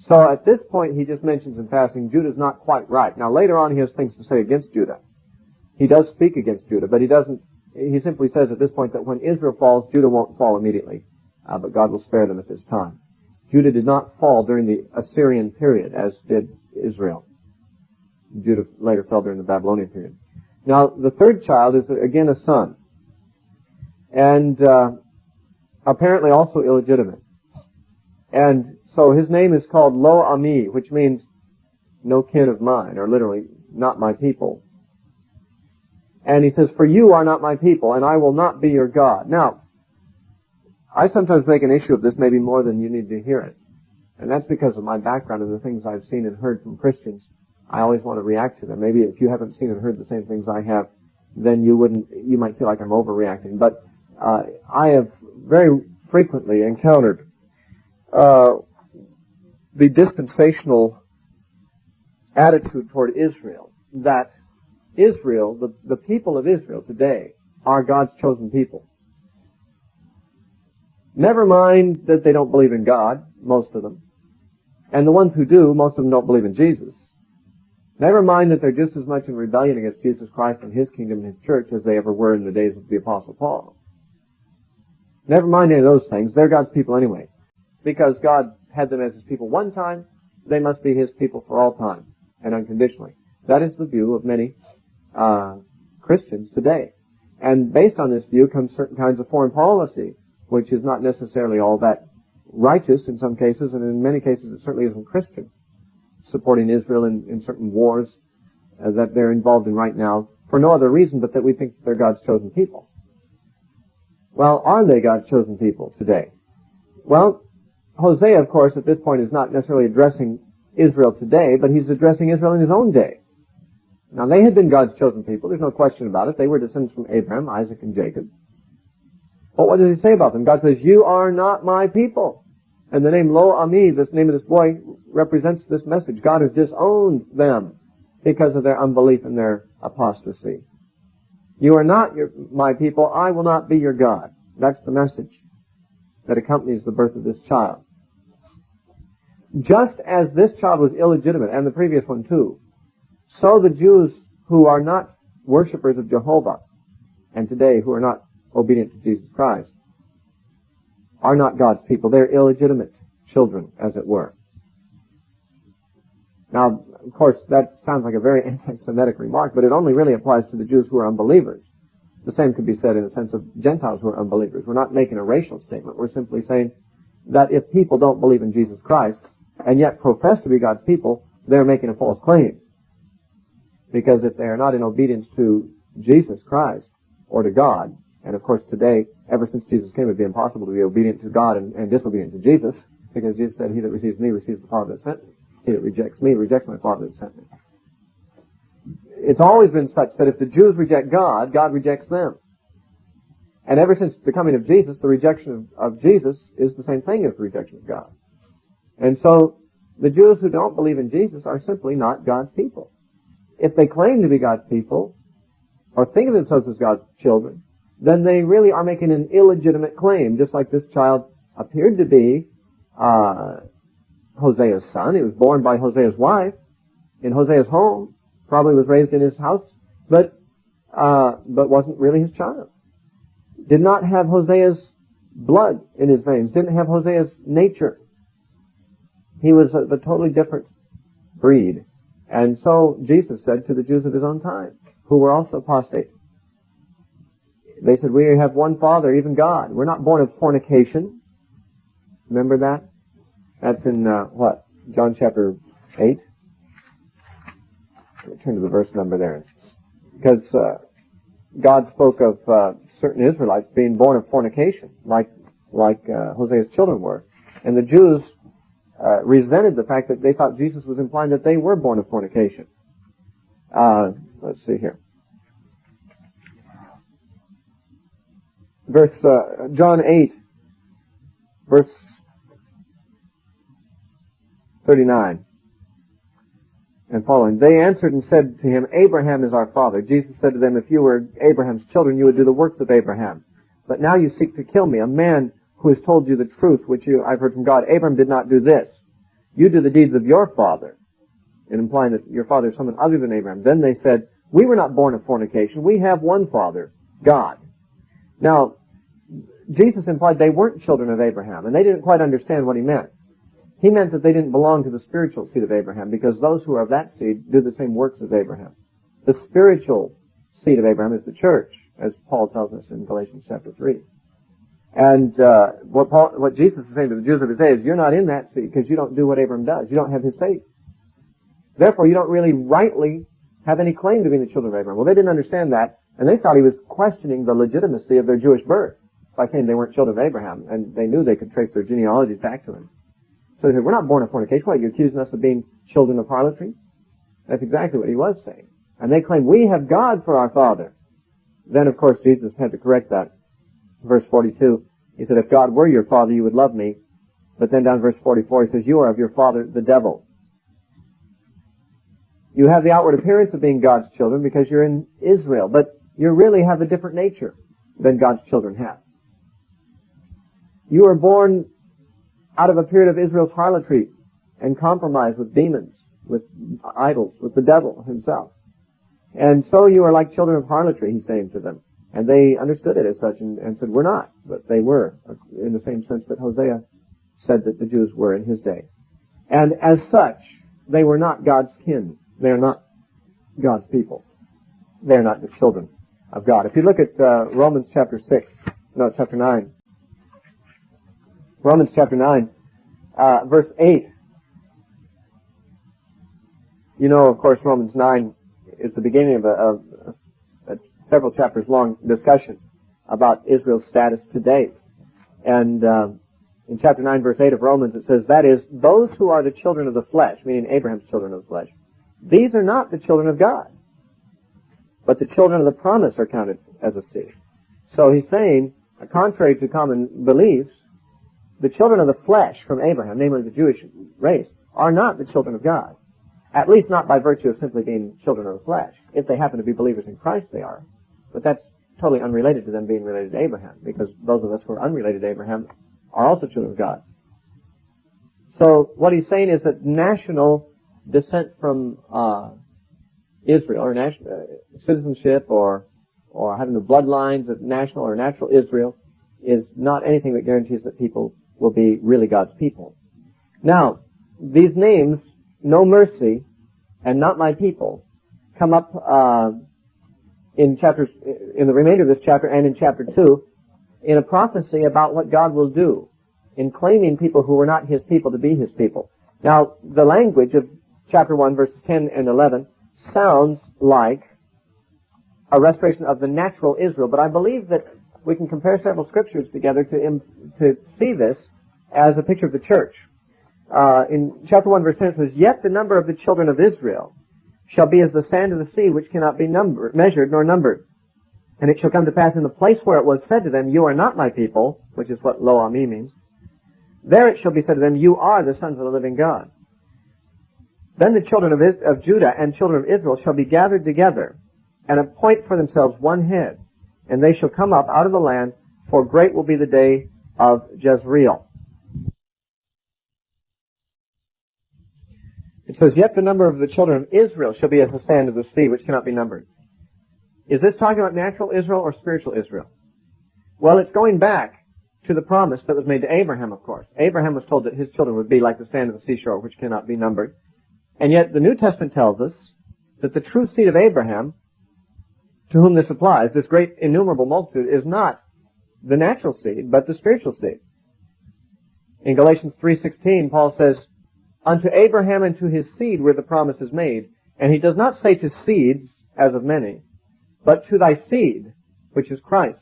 So at this point, he just mentions in passing, Judah's not quite right. Now later on, he has things to say against Judah. He does speak against Judah, but he simply says at this point that when Israel falls, Judah won't fall immediately, but God will spare them at this time. Judah did not fall during the Assyrian period, as did Israel. Judah later fell during the Babylonian period. Now, the third child is again a son, and apparently also illegitimate. And so his name is called Lo-Ammi, which means no kin of mine, or literally, not my people. And he says, for you are not my people, and I will not be your God. Now, I sometimes make an issue of this, maybe more than you need to hear it. And that's because of my background and the things I've seen and heard from Christians I always want to react to them. Maybe if you haven't seen and heard the same things I have, then you might feel like I'm overreacting. But I have very frequently encountered the dispensational attitude toward Israel, that Israel, the people of Israel today, are God's chosen people. Never mind that they don't believe in God, most of them. And the ones who do, most of them don't believe in Jesus. Never mind that they're just as much in rebellion against Jesus Christ and His kingdom and His church as they ever were in the days of the Apostle Paul. Never mind any of those things. They're God's people anyway. Because God had them as His people one time, they must be His people for all time and unconditionally. That is the view of many Christians today. And based on this view comes certain kinds of foreign policy, which is not necessarily all that righteous in some cases, and in many cases it certainly isn't Christian. Supporting Israel in certain wars that they're involved in right now for no other reason but that we think they're God's chosen people. Well, are they God's chosen people today? Well, Hosea, of course, at this point is not necessarily addressing Israel today, but he's addressing Israel in his own day. Now, they had been God's chosen people. There's no question about it. They were descendants from Abraham, Isaac, and Jacob. But what does he say about them? God says, "You are not my people." And the name Lo-Ammi, this name of this boy, represents this message. God has disowned them because of their unbelief and their apostasy. You are not my people. I will not be your God. That's the message that accompanies the birth of this child. Just as this child was illegitimate, and the previous one too, so the Jews who are not worshippers of Jehovah, and today who are not obedient to Jesus Christ, are not God's people. They're illegitimate children, as it were. Now, of course, that sounds like a very anti-Semitic remark, but it only really applies to the Jews who are unbelievers. The same could be said in the sense of Gentiles who are unbelievers. We're not making a racial statement. We're simply saying that if people don't believe in Jesus Christ and yet profess to be God's people, they're making a false claim. Because if they are not in obedience to Jesus Christ or to God, and of course today, ever since Jesus came, it would be impossible to be obedient to God and disobedient to Jesus, because Jesus said, "He that receives me receives the Father that sent me. He that rejects me rejects my Father that sent me." It's always been such that if the Jews reject God, God rejects them. And ever since the coming of Jesus, the rejection of Jesus is the same thing as the rejection of God. And so the Jews who don't believe in Jesus are simply not God's people. If they claim to be God's people, or think of themselves as God's children, then they really are making an illegitimate claim, just like this child appeared to be Hosea's son. He was born by Hosea's wife in Hosea's home, probably was raised in his house, but wasn't really his child. Did not have Hosea's blood in his veins, didn't have Hosea's nature. He was a totally different breed. And so Jesus said to the Jews of his own time, who were also apostate, they said, "We have one Father, even God. We're not born of fornication." Remember that? That's in, John chapter 8? Let me turn to the verse number there. Because God spoke of certain Israelites being born of fornication, like Hosea's children were. And the Jews resented the fact that they thought Jesus was implying that they were born of fornication. Let's see here. John 8, verse 39 and following. They answered and said to him, "Abraham is our father." Jesus said to them, "If you were Abraham's children, you would do the works of Abraham. But now you seek to kill me, a man who has told you the truth, which I've heard from God. Abraham did not do this. You do the deeds of your father," and implying that your father is someone other than Abraham. Then they said, "We were not born of fornication. We have one Father, God." Now, Jesus implied they weren't children of Abraham, and they didn't quite understand what he meant. He meant that they didn't belong to the spiritual seed of Abraham, because those who are of that seed do the same works as Abraham. The spiritual seed of Abraham is the church, as Paul tells us in Galatians chapter 3. And what Jesus is saying to the Jews of his day is, you're not in that seed because you don't do what Abraham does. You don't have his faith. Therefore, you don't really rightly have any claim to being the children of Abraham. Well, they didn't understand that, and they thought he was questioning the legitimacy of their Jewish birth by saying they weren't children of Abraham, and they knew they could trace their genealogies back to him. So they said, "We're not born of fornication. What, you're accusing us of being children of harlotry?" That's exactly what he was saying. And they claim, we have God for our Father. Then, of course, Jesus had to correct that. Verse 42, he said, if God were your Father, you would love me. But then down verse 44, he says, you are of your father, the devil. You have the outward appearance of being God's children because you're in Israel, but you really have a different nature than God's children have. You are born out of a period of Israel's harlotry and compromise with demons, with idols, with the devil himself. And so you are like children of harlotry, he's saying to them. And they understood it as such and said, we're not. But they were, in the same sense that Hosea said that the Jews were in his day. And as such, they were not God's kin. They are not God's people. They are not the children of God. If you look at Romans chapter 9. Romans chapter 9, verse 8. You know, of course, Romans 9 is the beginning of a several chapters long discussion about Israel's status today. And in chapter 9, verse 8 of Romans, it says, that is, those who are the children of the flesh, meaning Abraham's children of the flesh, these are not the children of God, but the children of the promise are counted as a seed. So he's saying, contrary to common beliefs, the children of the flesh from Abraham, namely the Jewish race, are not the children of God. At least not by virtue of simply being children of the flesh. If they happen to be believers in Christ, they are. But that's totally unrelated to them being related to Abraham, because those of us who are unrelated to Abraham are also children of God. So what he's saying is that national descent from Israel, or citizenship, or having the bloodlines of national or natural Israel, is not anything that guarantees that people will be really God's people. Now, these names, no mercy and not my people, come up in the remainder of this chapter and in chapter 2 in a prophecy about what God will do in claiming people who were not his people to be his people. Now, the language of chapter 1, verses 10 and 11 sounds like a restoration of the natural Israel, but I believe that we can compare several scriptures together to see this as a picture of the church. In chapter 1, verse 10, it says, yet the number of the children of Israel shall be as the sand of the sea, which cannot be measured nor numbered. And it shall come to pass in the place where it was said to them, you are not my people, which is what Lo-Ammi means, there it shall be said to them, you are the sons of the living God. Then the children of Judah and children of Israel shall be gathered together, and appoint for themselves one head, and they shall come up out of the land, for great will be the day of Jezreel. It says, yet the number of the children of Israel shall be as the sand of the sea, which cannot be numbered. Is this talking about natural Israel or spiritual Israel? Well, it's going back to the promise that was made to Abraham, of course. Abraham was told that his children would be like the sand of the seashore, which cannot be numbered. And yet the New Testament tells us that the true seed of Abraham, to whom this applies, this great innumerable multitude, is not the natural seed, but the spiritual seed. In Galatians 3:16, Paul says, unto Abraham and to his seed were the promises made. And he does not say to seeds, as of many, but to thy seed, which is Christ.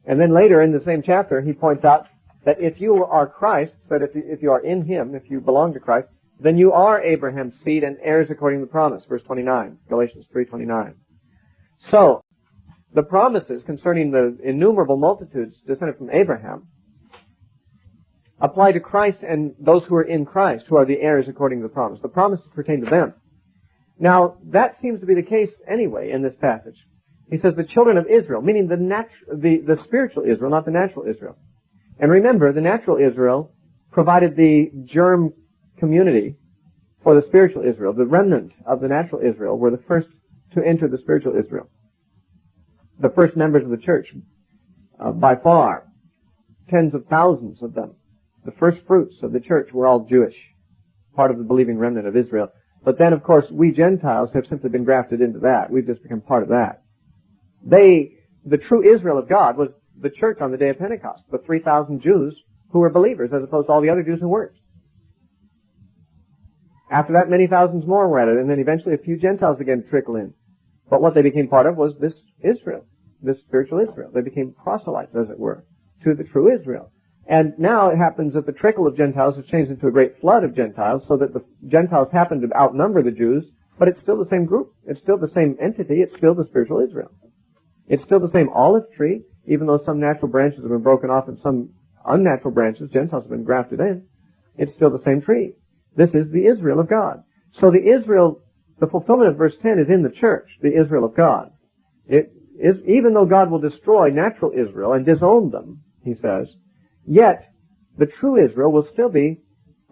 And then later in the same chapter, he points out that if you are Christ, that if you are in him, if you belong to Christ, then you are Abraham's seed and heirs according to the promise. Verse 29, Galatians 3:29. So, the promises concerning the innumerable multitudes descended from Abraham apply to Christ and those who are in Christ, who are the heirs according to the promise. The promises pertain to them. Now, that seems to be the case anyway in this passage. He says the children of Israel, meaning the spiritual Israel, not the natural Israel. And remember, the natural Israel provided the germ community for the spiritual Israel. The remnant of the natural Israel were the first to enter the spiritual Israel. The first members of the church, by far, tens of thousands of them. The first fruits of the church were all Jewish, part of the believing remnant of Israel. But then, of course, we Gentiles have simply been grafted into that. We've just become part of that. The true Israel of God was the church on the day of Pentecost, the 3,000 Jews who were believers, as opposed to all the other Jews who weren't. After that, many thousands more were added, and then eventually a few Gentiles began to trickle in. But what they became part of was this Israel, this spiritual Israel. They became proselytes, as it were, to the true Israel. And now it happens that the trickle of Gentiles has changed into a great flood of Gentiles, so that the Gentiles happen to outnumber the Jews, but it's still the same group. It's still the same entity. It's still the spiritual Israel. It's still the same olive tree, even though some natural branches have been broken off and some unnatural branches, Gentiles, have been grafted in. It's still the same tree. This is the Israel of God. So the Israel, the fulfillment of verse 10 is in the church, the Israel of God. It is, even though God will destroy natural Israel and disown them, he says, yet the true Israel will still be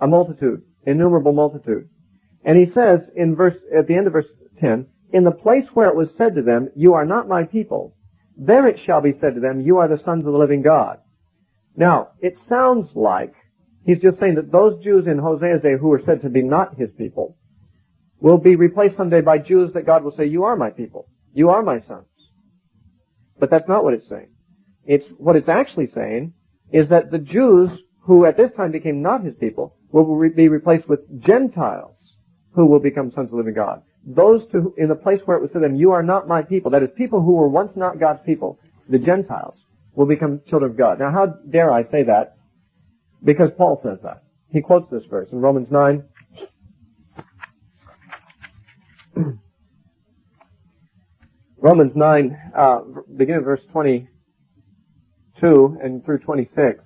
a multitude, innumerable multitude. And he says at the end of verse 10, in the place where it was said to them, you are not my people, there it shall be said to them, you are the sons of the living God. Now, it sounds like he's just saying that those Jews in Hosea's day who were said to be not his people will be replaced someday by Jews that God will say, you are my people. You are my sons. But that's not what it's saying. What it's actually saying is that the Jews who at this time became not his people will be replaced with Gentiles who will become sons of the living God. Those two, in the place where it was said to them, you are not my people, that is, people who were once not God's people, the Gentiles, will become children of God. Now, how dare I say that? Because Paul says that. He quotes this verse in Romans 9. Romans 9, beginning of verse 22 and through 26.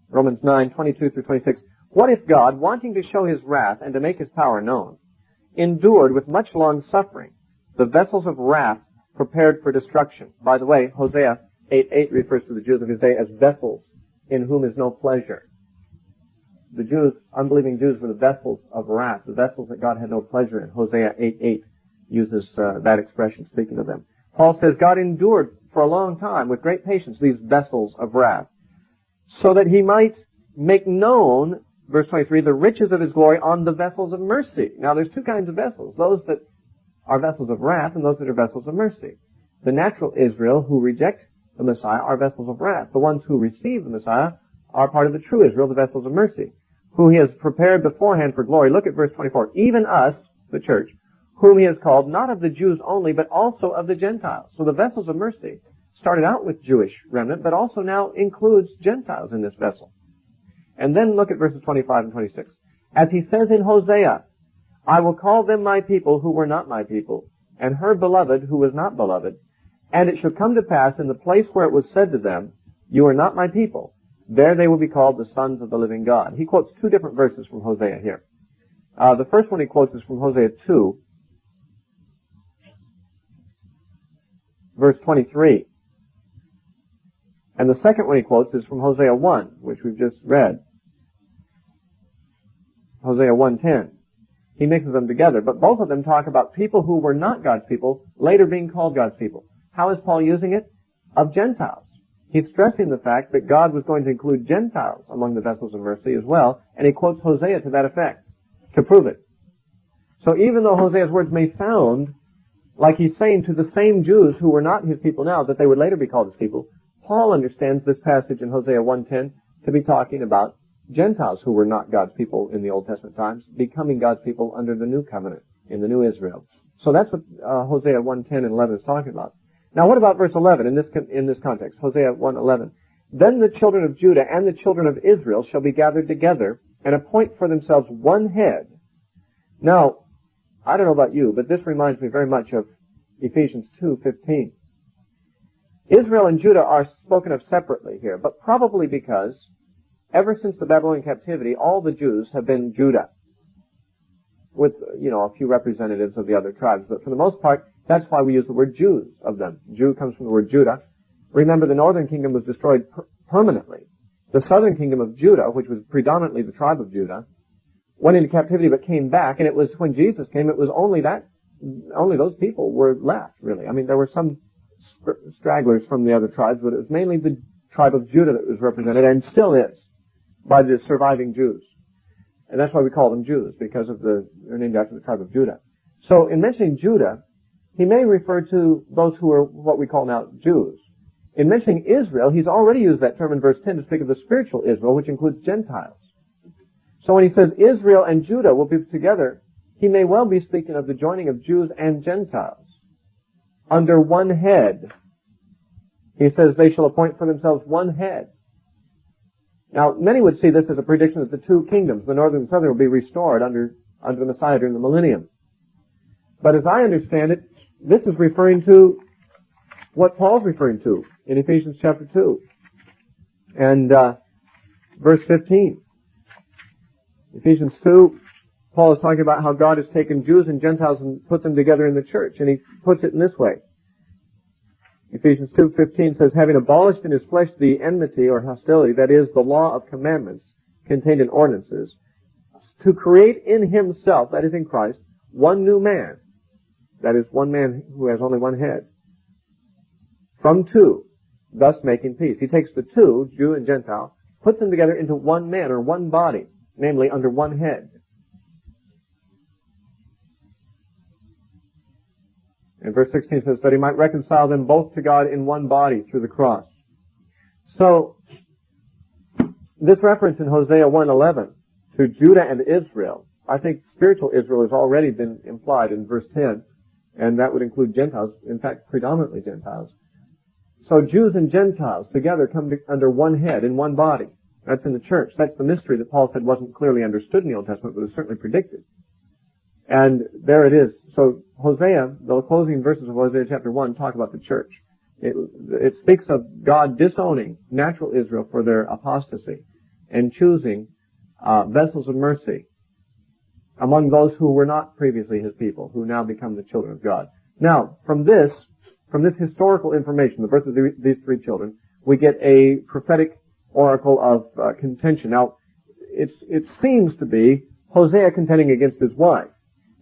Romans 9, 22 through 26. What if God, wanting to show his wrath and to make his power known, endured with much long suffering the vessels of wrath prepared for destruction? By the way, Hosea 8:8 refers to the Jews of his day as vessels in whom is no pleasure. The Jews, unbelieving Jews, were the vessels of wrath, the vessels that God had no pleasure in. Hosea 8:8 uses that expression, speaking of them. Paul says God endured for a long time with great patience these vessels of wrath, so that he might make known, verse 23, the riches of his glory on the vessels of mercy. Now there's two kinds of vessels, those that are vessels of wrath and those that are vessels of mercy. The natural Israel who reject the Messiah are vessels of wrath. The ones who receive the Messiah are part of the true Israel, the vessels of mercy, who he has prepared beforehand for glory. Look at verse 24. Even us, the church, whom he has called, not of the Jews only, but also of the Gentiles. So the vessels of mercy started out with Jewish remnant, but also now includes Gentiles in this vessel. And then look at verses 25 and 26. As he says in Hosea, I will call them my people who were not my people, and her beloved who was not beloved. And it shall come to pass in the place where it was said to them, you are not my people, there they will be called the sons of the living God. He quotes two different verses from Hosea here. The first one he quotes is from Hosea 2, verse 23. And the second one he quotes is from Hosea 1, which we've just read. Hosea 1:10. He mixes them together, but both of them talk about people who were not God's people, later being called God's people. How is Paul using it? Of Gentiles. He's stressing the fact that God was going to include Gentiles among the vessels of mercy as well, and he quotes Hosea to that effect, to prove it. So even though Hosea's words may sound like he's saying to the same Jews who were not his people now, that they would later be called his people, Paul understands this passage in Hosea 1:10 to be talking about Gentiles who were not God's people in the Old Testament times, becoming God's people under the new covenant, in the new Israel. So that's what Hosea 1:10 and 11 is talking about. Now what about verse 11 in this context? Hosea 1:11. Then the children of Judah and the children of Israel shall be gathered together and appoint for themselves one head. Now, I don't know about you, but this reminds me very much of Ephesians 2:15. Israel and Judah are spoken of separately here, but probably because ever since the Babylonian captivity, all the Jews have been Judah, with, a few representatives of the other tribes. But for the most part, that's why we use the word Jews of them. Jew comes from the word Judah. Remember, the northern kingdom was destroyed permanently. The southern kingdom of Judah, which was predominantly the tribe of Judah, went into captivity but came back, and it was when Jesus came, it was only those people were left, really. I mean, there were some stragglers from the other tribes, but it was mainly the tribe of Judah that was represented, and still is, by the surviving Jews. And that's why we call them Jews, because they're named after the tribe of Judah. So in mentioning Judah, he may refer to those who are what we call now Jews. In mentioning Israel, he's already used that term in verse 10 to speak of the spiritual Israel, which includes Gentiles. So when he says Israel and Judah will be together, he may well be speaking of the joining of Jews and Gentiles under one head. He says they shall appoint for themselves one head. Now, many would see this as a prediction that the two kingdoms, the northern and southern, will be restored under the Messiah during the millennium. But as I understand it, this is referring to what Paul's referring to in Ephesians chapter 2 and verse 15. Ephesians 2, Paul is talking about how God has taken Jews and Gentiles and put them together in the church, and he puts it in this way. Ephesians 2:15 says, having abolished in his flesh the enmity or hostility, that is, the law of commandments contained in ordinances, to create in himself, that is in Christ, one new man, that is, one man who has only one head, from two, thus making peace. He takes the two, Jew and Gentile, puts them together into one man or one body, namely under one head. And verse 16 says, that he might reconcile them both to God in one body through the cross. So, this reference in Hosea 1:11 to Judah and Israel, I think spiritual Israel has already been implied in verse 10, and that would include Gentiles, in fact, predominantly Gentiles. So Jews and Gentiles together come under one head, in one body. That's in the church. That's the mystery that Paul said wasn't clearly understood in the Old Testament, but was certainly predicted. And there it is. So Hosea, the closing verses of Hosea chapter 1 talk about the church. It speaks of God disowning natural Israel for their apostasy and choosing vessels of mercy among those who were not previously his people, who now become the children of God. Now, from this historical information, the birth of these three children, we get a prophetic oracle of contention. Now, it seems to be Hosea contending against his wife.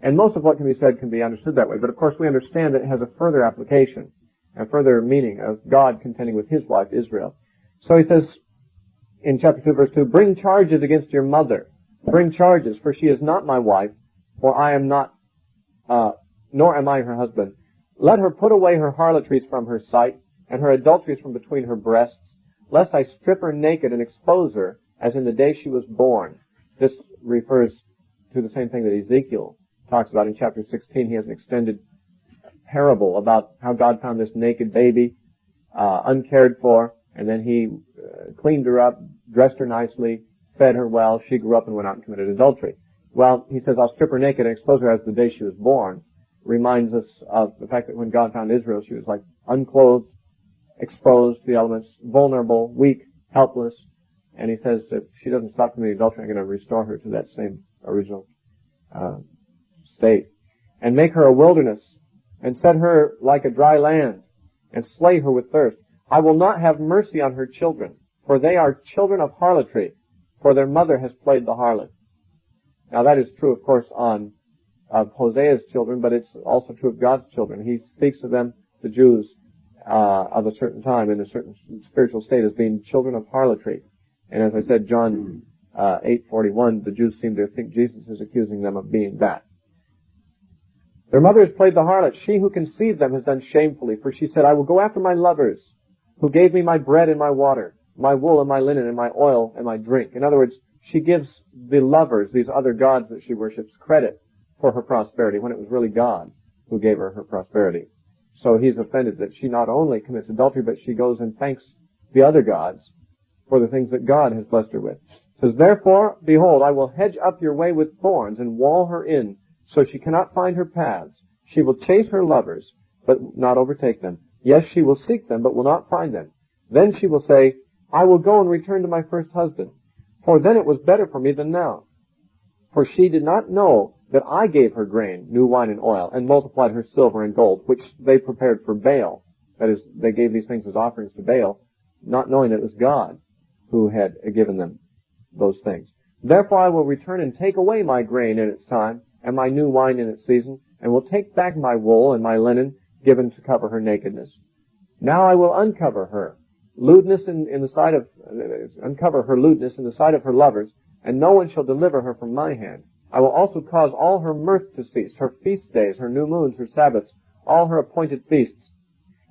And most of what can be said can be understood that way. But of course we understand that it has a further application, a further meaning of God contending with his wife, Israel. So he says in chapter 2, verse 2, bring charges against your mother. Bring charges, for she is not my wife, for I am not, nor am I her husband. Let her put away her harlotries from her sight, and her adulteries from between her breasts, lest I strip her naked and expose her, as in the day she was born. This refers to the same thing that Ezekiel talks about in chapter 16. He has an extended parable about how God found this naked baby, uncared for, and then he cleaned her up, dressed her nicely, fed her well. She grew up and went out and committed adultery. Well, he says, I'll strip her naked and expose her as the day she was born. Reminds us of the fact that when God found Israel, she was like unclothed, exposed to the elements, vulnerable, weak, helpless. And he says, if she doesn't stop committing adultery, I'm going to restore her to that same original state. And make her a wilderness, and set her like a dry land, and slay her with thirst. I will not have mercy on her children, for they are children of harlotry, for their mother has played the harlot. Now that is true, of course, of Hosea's children, but it's also true of God's children. He speaks of them, the Jews, of a certain time, in a certain spiritual state, as being children of harlotry. And as I said, John 8:41, the Jews seem to think Jesus is accusing them of being that. Their mother has played the harlot. She who conceived them has done shamefully, for she said, I will go after my lovers, who gave me my bread and my water, my wool and my linen and my oil and my drink. In other words, she gives the lovers, these other gods that she worships, credit for her prosperity, when it was really God who gave her her prosperity. So he's offended that she not only commits adultery, but she goes and thanks the other gods for the things that God has blessed her with. It says, therefore, behold, I will hedge up your way with thorns and wall her in, so she cannot find her paths. She will chase her lovers, but not overtake them. Yes, she will seek them, but will not find them. Then she will say, I will go and return to my first husband, for then it was better for me than now. For she did not know that I gave her grain, new wine and oil, and multiplied her silver and gold, which they prepared for Baal. That is, they gave these things as offerings to Baal, not knowing that it was God who had given them those things. Therefore I will return and take away my grain in its time, and my new wine in its season, and will take back my wool and my linen given to cover her nakedness. Now I will uncover her lewdness in the sight of uncover her lewdness in the sight of her lovers, and no one shall deliver her from my hand. I will also cause all her mirth to cease, her feast days, her new moons, her Sabbaths, all her appointed feasts.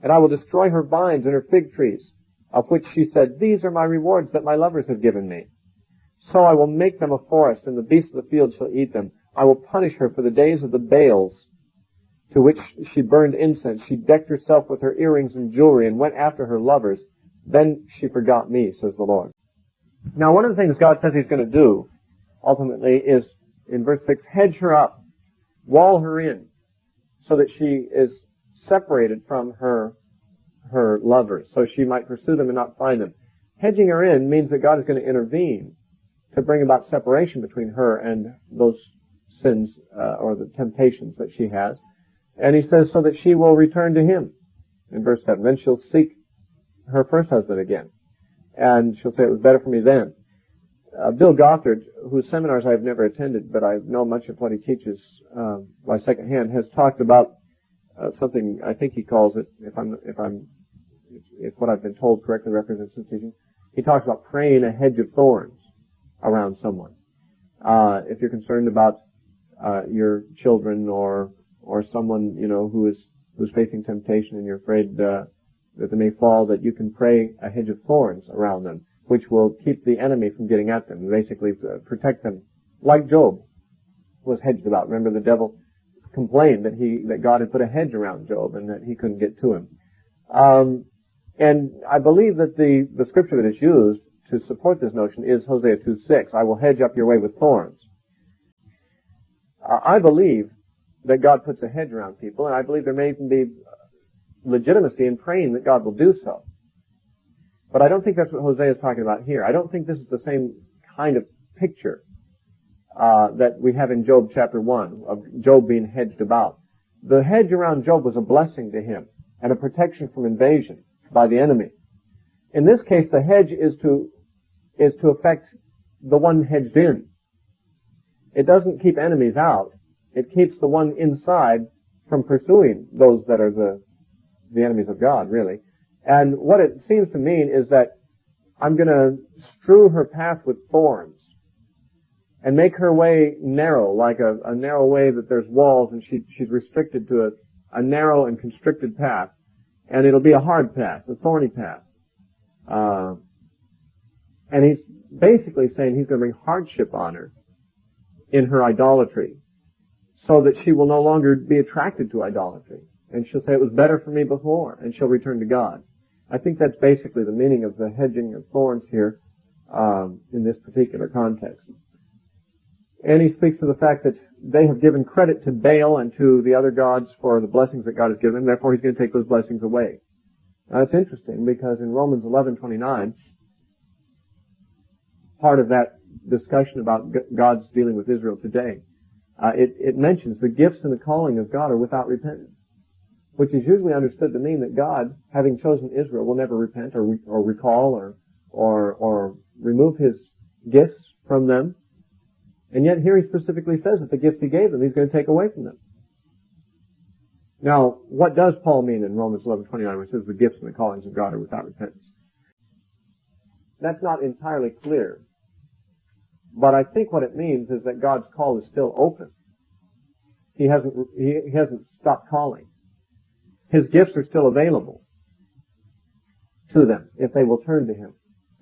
And I will destroy her vines and her fig trees, of which she said, these are my rewards that my lovers have given me. So I will make them a forest, and the beasts of the field shall eat them. I will punish her for the days of the Baals, to which she burned incense. She decked herself with her earrings and jewelry, and went after her lovers. Then she forgot me, says the Lord. Now, one of the things God says He's going to do, ultimately, is, in verse 6, hedge her up, wall her in, so that she is separated from her lovers, so she might pursue them and not find them. Hedging her in means that God is going to intervene to bring about separation between her and those sins or the temptations that she has. And He says so that she will return to Him. In verse 7, then she'll seek her first husband again. And she'll say, it was better for me then. Bill Gothard, whose seminars I've never attended, but I know much of what he teaches by second hand, has talked about something, I think he calls it, if what I've been told correctly represents his teaching, he talks about praying a hedge of thorns around someone. If you're concerned about your children or someone, who's facing temptation and you're afraid that they may fall, that you can pray a hedge of thorns around them, which will keep the enemy from getting at them, and basically protect them, like Job was hedged about. Remember, the devil complained that God had put a hedge around Job and that he couldn't get to him. And I believe that the scripture that is used to support this notion is Hosea 2:6. I will hedge up your way with thorns. I believe that God puts a hedge around people, and I believe there may even be legitimacy in praying that God will do so. But I don't think that's what Hosea is talking about here. I don't think this is the same kind of picture that we have in Job chapter 1, of Job being hedged about. The hedge around Job was a blessing to him and a protection from invasion by the enemy. In this case, the hedge is to affect the one hedged in. It doesn't keep enemies out. It keeps the one inside from pursuing those that are the enemies of God, really. And what it seems to mean is that I'm going to strew her path with thorns and make her way narrow, like a narrow way that there's walls, and she's restricted to a narrow and constricted path. And it'll be a hard path, a thorny path. And he's basically saying he's going to bring hardship on her in her idolatry, so that she will no longer be attracted to idolatry. And she'll say, it was better for me before, and she'll return to God. I think that's basically the meaning of the hedging of thorns here in this particular context. And he speaks of the fact that they have given credit to Baal and to the other gods for the blessings that God has given them, therefore he's going to take those blessings away. Now it's interesting because in Romans 11:29, part of that discussion about God's dealing with Israel today, it mentions the gifts and the calling of God are without repentance, which is usually understood to mean that God, having chosen Israel, will never repent or recall or remove His gifts from them. And yet here he specifically says that the gifts he gave them, he's going to take away from them. Now, what does Paul mean in Romans 11:29 when it says the gifts and the callings of God are without repentance? That's not entirely clear. But I think what it means is that God's call is still open. He hasn't stopped calling. His gifts are still available to them if they will turn to Him.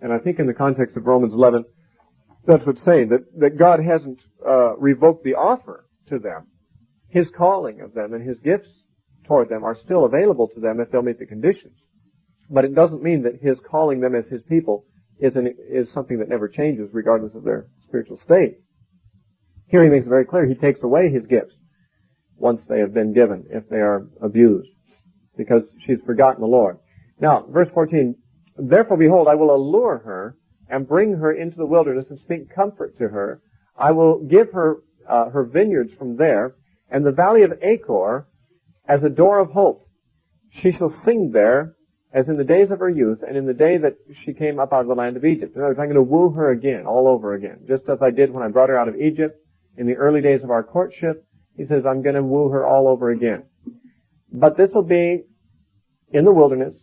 And I think in the context of Romans 11, that's what's saying, that God hasn't revoked the offer to them. His calling of them and His gifts toward them are still available to them if they'll meet the conditions. But it doesn't mean that His calling them as His people is something that never changes regardless of their spiritual state. Here he makes it very clear He takes away His gifts once they have been given, if they are abused, because she's forgotten the Lord. Now, verse 14, therefore behold, I will allure her and bring her into the wilderness and speak comfort to her. I will give her her vineyards from there, and the valley of Achor as a door of hope. She shall sing there as in the days of her youth, and in the day that she came up out of the land of Egypt. In other words, I'm going to woo her again, all over again, just as I did when I brought her out of Egypt in the early days of our courtship. He says, I'm going to woo her all over again. But this will be in the wilderness.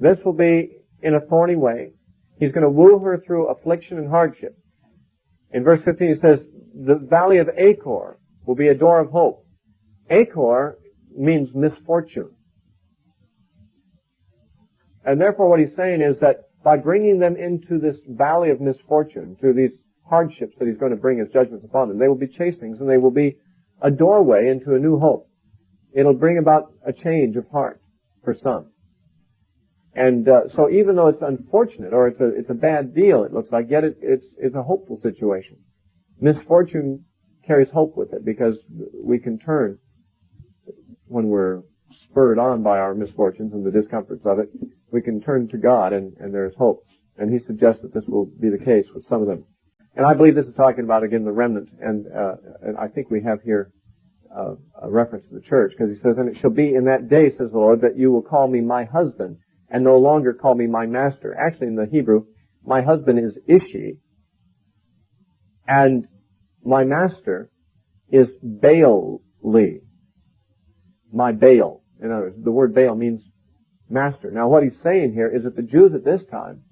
This will be in a thorny way. He's going to woo her through affliction and hardship. In verse 15 he says, the valley of Achor will be a door of hope. Achor means misfortune. And therefore what he's saying is that by bringing them into this valley of misfortune, through these hardships that he's going to bring as judgments upon them, they will be chastenings, and they will be a doorway into a new hope. It'll bring about a change of heart for some. And so even though it's unfortunate or it's a bad deal, it looks like, yet it's a hopeful situation. Misfortune carries hope with it because we can turn when we're spurred on by our misfortunes and the discomforts of it. We can turn to God and there's hope. And he suggests that this will be the case with some of them. And I believe this is talking about, again, the remnant. And I think we have here a reference to the church, because he says, "And it shall be in that day, says the Lord, that you will call me my husband and no longer call me my master." Actually, in the Hebrew, my husband is Ishi, and my master is Baal-li. My Baal. In other words, the word Baal means master. Now, what he's saying here is that the Jews at this time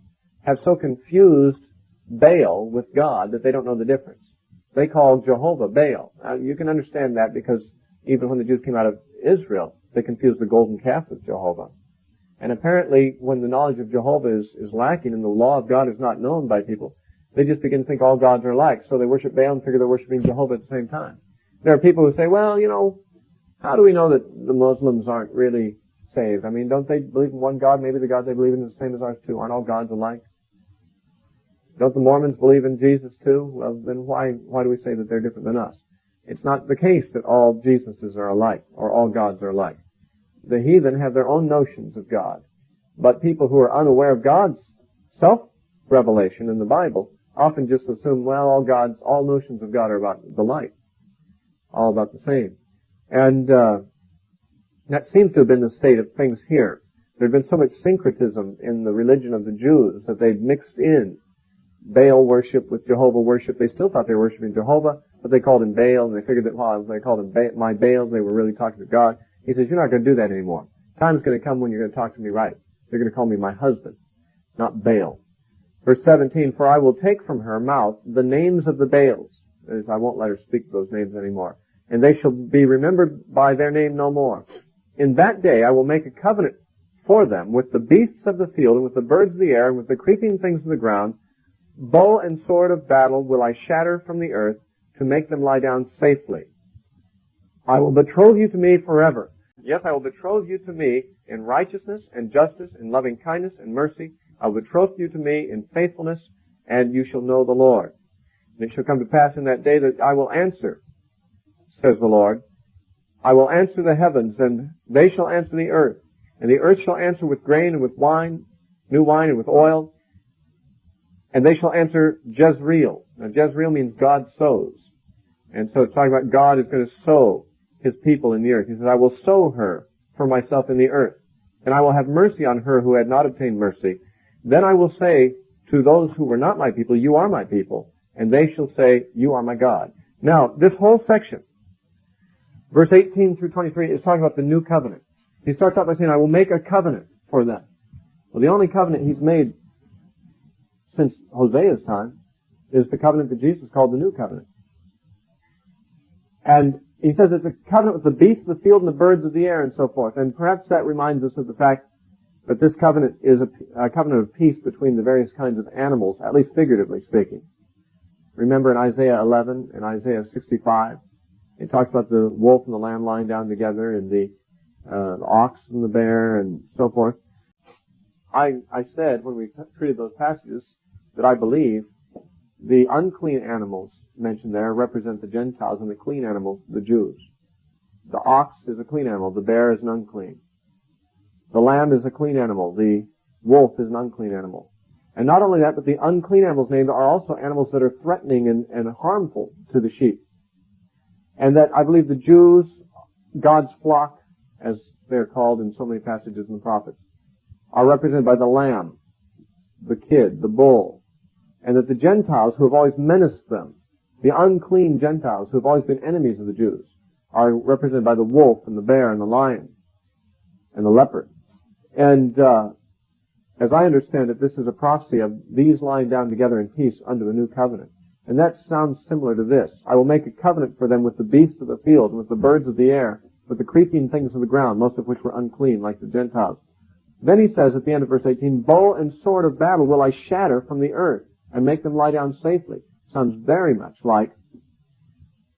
have so confused Baal with God that they don't know the difference. They call Jehovah Baal. Now, you can understand that because even when the Jews came out of Israel, they confused the golden calf with Jehovah. And apparently, when the knowledge of Jehovah is lacking and the law of God is not known by people, they just begin to think all gods are alike. So they worship Baal and figure they're worshiping Jehovah at the same time. There are people who say, well, how do we know that the Muslims aren't really saved? I mean, don't they believe in one God? Maybe the God they believe in is the same as ours too. Aren't all gods alike? Don't the Mormons believe in Jesus too? Well, then why do we say that they're different than us? It's not the case that all Jesuses are alike or all gods are alike. The heathen have their own notions of God. But people who are unaware of God's self-revelation in the Bible often just assume, well, all notions of God are about the like. All about the same. And that seems to have been the state of things here. There had been so much syncretism in the religion of the Jews that they'd mixed in Baal worship with Jehovah worship. They still thought they were worshiping Jehovah, but they called him Baal, and they figured that while they called him my Baal, they were really talking to God. He says, you're not going to do that anymore. Time's going to come when you're going to talk to me right. You're going to call me my husband, not Baal. Verse 17, "For I will take from her mouth the names of the Baals." That is, I won't let her speak those names anymore. "And they shall be remembered by their name no more. In that day I will make a covenant for them with the beasts of the field and with the birds of the air and with the creeping things of the ground. Bow and sword of battle will I shatter from the earth to make them lie down safely. I will betroth you to me forever. Yes, I will betroth you to me in righteousness and justice, in loving kindness and mercy. I will betroth you to me in faithfulness, and you shall know the Lord. And it shall come to pass in that day that I will answer, says the Lord. I will answer the heavens, and they shall answer the earth. And the earth shall answer with grain and with wine, new wine and with oil. And they shall answer Jezreel." Now, Jezreel means God sows. And so it's talking about God is going to sow his people in the earth. He says, "I will sow her for myself in the earth, and I will have mercy on her who had not obtained mercy. Then I will say to those who were not my people, you are my people, and they shall say, you are my God." Now, this whole section, verse 18 through 23, is talking about the new covenant. He starts out by saying, "I will make a covenant for them." Well, the only covenant he's made since Hosea's time is the covenant that Jesus called the new covenant. And he says it's a covenant with the beasts of the field and the birds of the air and so forth. And perhaps that reminds us of the fact that this covenant is a covenant of peace between the various kinds of animals, at least figuratively speaking. Remember in Isaiah 11 and Isaiah 65, it talks about the wolf and the lamb lying down together, and the ox and the bear and so forth. I said when we treated those passages that I believe the unclean animals mentioned there represent the Gentiles and the clean animals, the Jews. The ox is a clean animal. The bear is an unclean. The lamb is a clean animal. The wolf is an unclean animal. And not only that, but the unclean animals named are also animals that are threatening and harmful to the sheep. And that I believe the Jews, God's flock, as they're called in so many passages in the prophets, are represented by the lamb, the kid, the bull, and that the Gentiles who have always menaced them, the unclean Gentiles who have always been enemies of the Jews, are represented by the wolf and the bear and the lion and the leopard. And as I understand it, this is a prophecy of these lying down together in peace under the new covenant. And that sounds similar to this. "I will make a covenant for them with the beasts of the field, and with the birds of the air, with the creeping things of the ground, most of which were unclean, like the Gentiles." Then he says at the end of verse 18, "Bow and sword of battle will I shatter from the earth, and make them lie down safely." Sounds very much like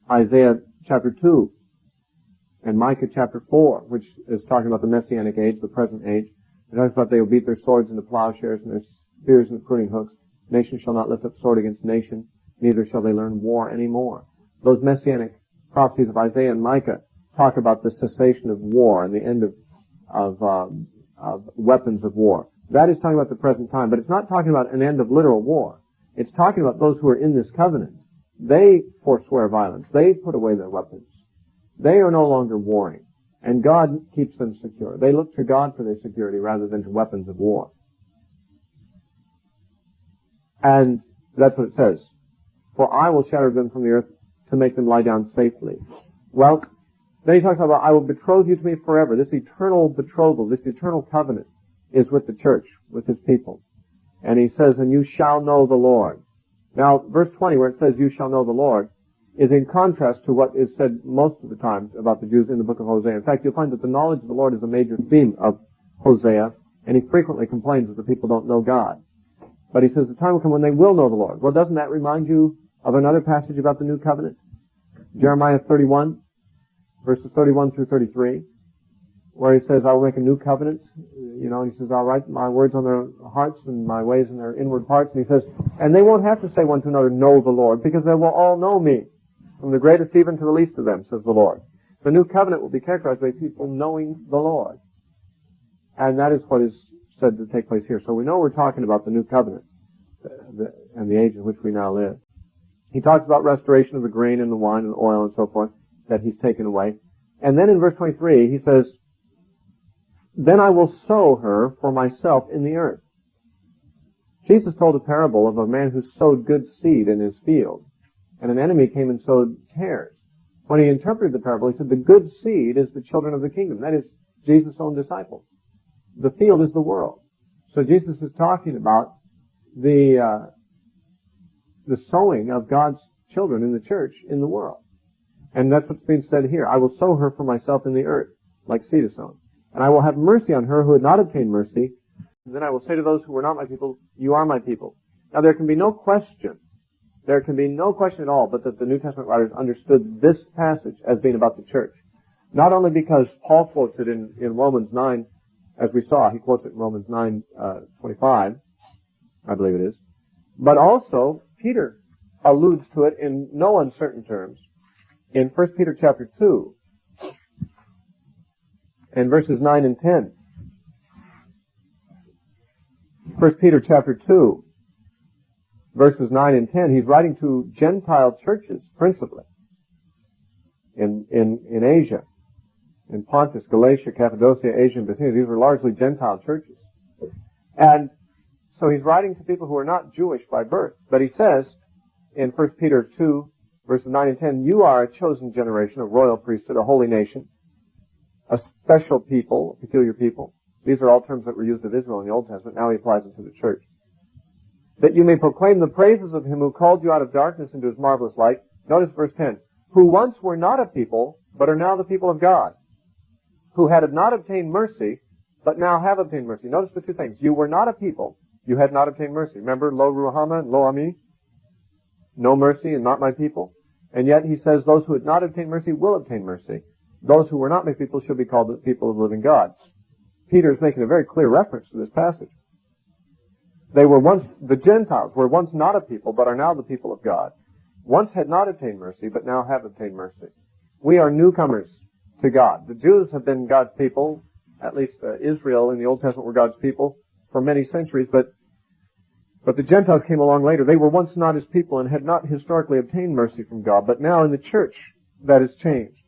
Isaiah chapter 2 and Micah chapter 4, which is talking about the Messianic age, the present age. It talks about they will beat their swords into plowshares and their spears into pruning hooks. Nation shall not lift up sword against nation, neither shall they learn war anymore. Those messianic prophecies of Isaiah and Micah talk about the cessation of war and the end of weapons of war. That is talking about the present time, but it's not talking about an end of literal war. It's talking about those who are in this covenant. They forswear violence. They put away their weapons. They are no longer warring, and God keeps them secure. They look to God for their security rather than to weapons of war. And that's what it says. For I will shatter them from the earth to make them lie down safely. Well, then he talks about, I will betroth you to me forever. This eternal betrothal, this eternal covenant is with the church, with his people. And he says, and you shall know the Lord. Now, verse 20, where it says, you shall know the Lord, is in contrast to what is said most of the time about the Jews in the book of Hosea. In fact, you'll find that the knowledge of the Lord is a major theme of Hosea, and he frequently complains that the people don't know God. But he says the time will come when they will know the Lord. Well, doesn't that remind you of another passage about the new covenant? Jeremiah 31, verses 31 through 33, where he says, I will make a new covenant. You know, he says, I'll write my words on their hearts and my ways in their inward parts. And he says, and they won't have to say one to another, know the Lord, because they will all know me, from the greatest even to the least of them, says the Lord. The new covenant will be characterized by people knowing the Lord. And that is what is said to take place here. So we know we're talking about the new covenant and the age in which we now live. He talks about restoration of the grain and the wine and the oil and so forth that he's taken away. And then in verse 23, he says, then I will sow her for myself in the earth. Jesus told a parable of a man who sowed good seed in his field, and an enemy came and sowed tares. When he interpreted the parable, he said, the good seed is the children of the kingdom. That is Jesus' own disciples. The field is the world. So Jesus is talking about the sowing of God's children in the church in the world. And that's what's being said here. I will sow her for myself in the earth, like seed is sown. And I will have mercy on her who had not obtained mercy. And then I will say to those who were not my people, you are my people. Now there can be no question at all, but that the New Testament writers understood this passage as being about the church. Not only because Paul quotes it in Romans 9, as we saw, he quotes it in Romans 9:25, I believe it is, but also Peter alludes to it in no uncertain terms in 1 Peter chapter 2 and verses 9 and 10. 1 Peter chapter 2, verses 9 and 10, he's writing to Gentile churches, principally, in Asia, in Pontus, Galatia, Cappadocia, Asia, and Bithynia. These were largely Gentile churches. And so he's writing to people who are not Jewish by birth. But he says in 1 Peter 2, verses 9 and 10, you are a chosen generation, a royal priesthood, a holy nation, a special people, a peculiar people. These are all terms that were used of Israel in the Old Testament. Now he applies them to the church. That you may proclaim the praises of him who called you out of darkness into his marvelous light. Notice verse 10. Who once were not a people, but are now the people of God. Who had not obtained mercy, but now have obtained mercy. Notice the two things. You were not a people. You had not obtained mercy. Remember Lo-Ruhamah and Lo-Ammi? No mercy and not my people. And yet he says those who had not obtained mercy will obtain mercy. Those who were not my people shall be called the people of the living God. Peter is making a very clear reference to this passage. The Gentiles were once not a people, but are now the people of God. Once had not obtained mercy, but now have obtained mercy. We are newcomers to God. The Jews have been God's people, at least Israel in the Old Testament were God's people for many centuries, but the Gentiles came along later. They were once not his people and had not historically obtained mercy from God, but now in the church that has changed.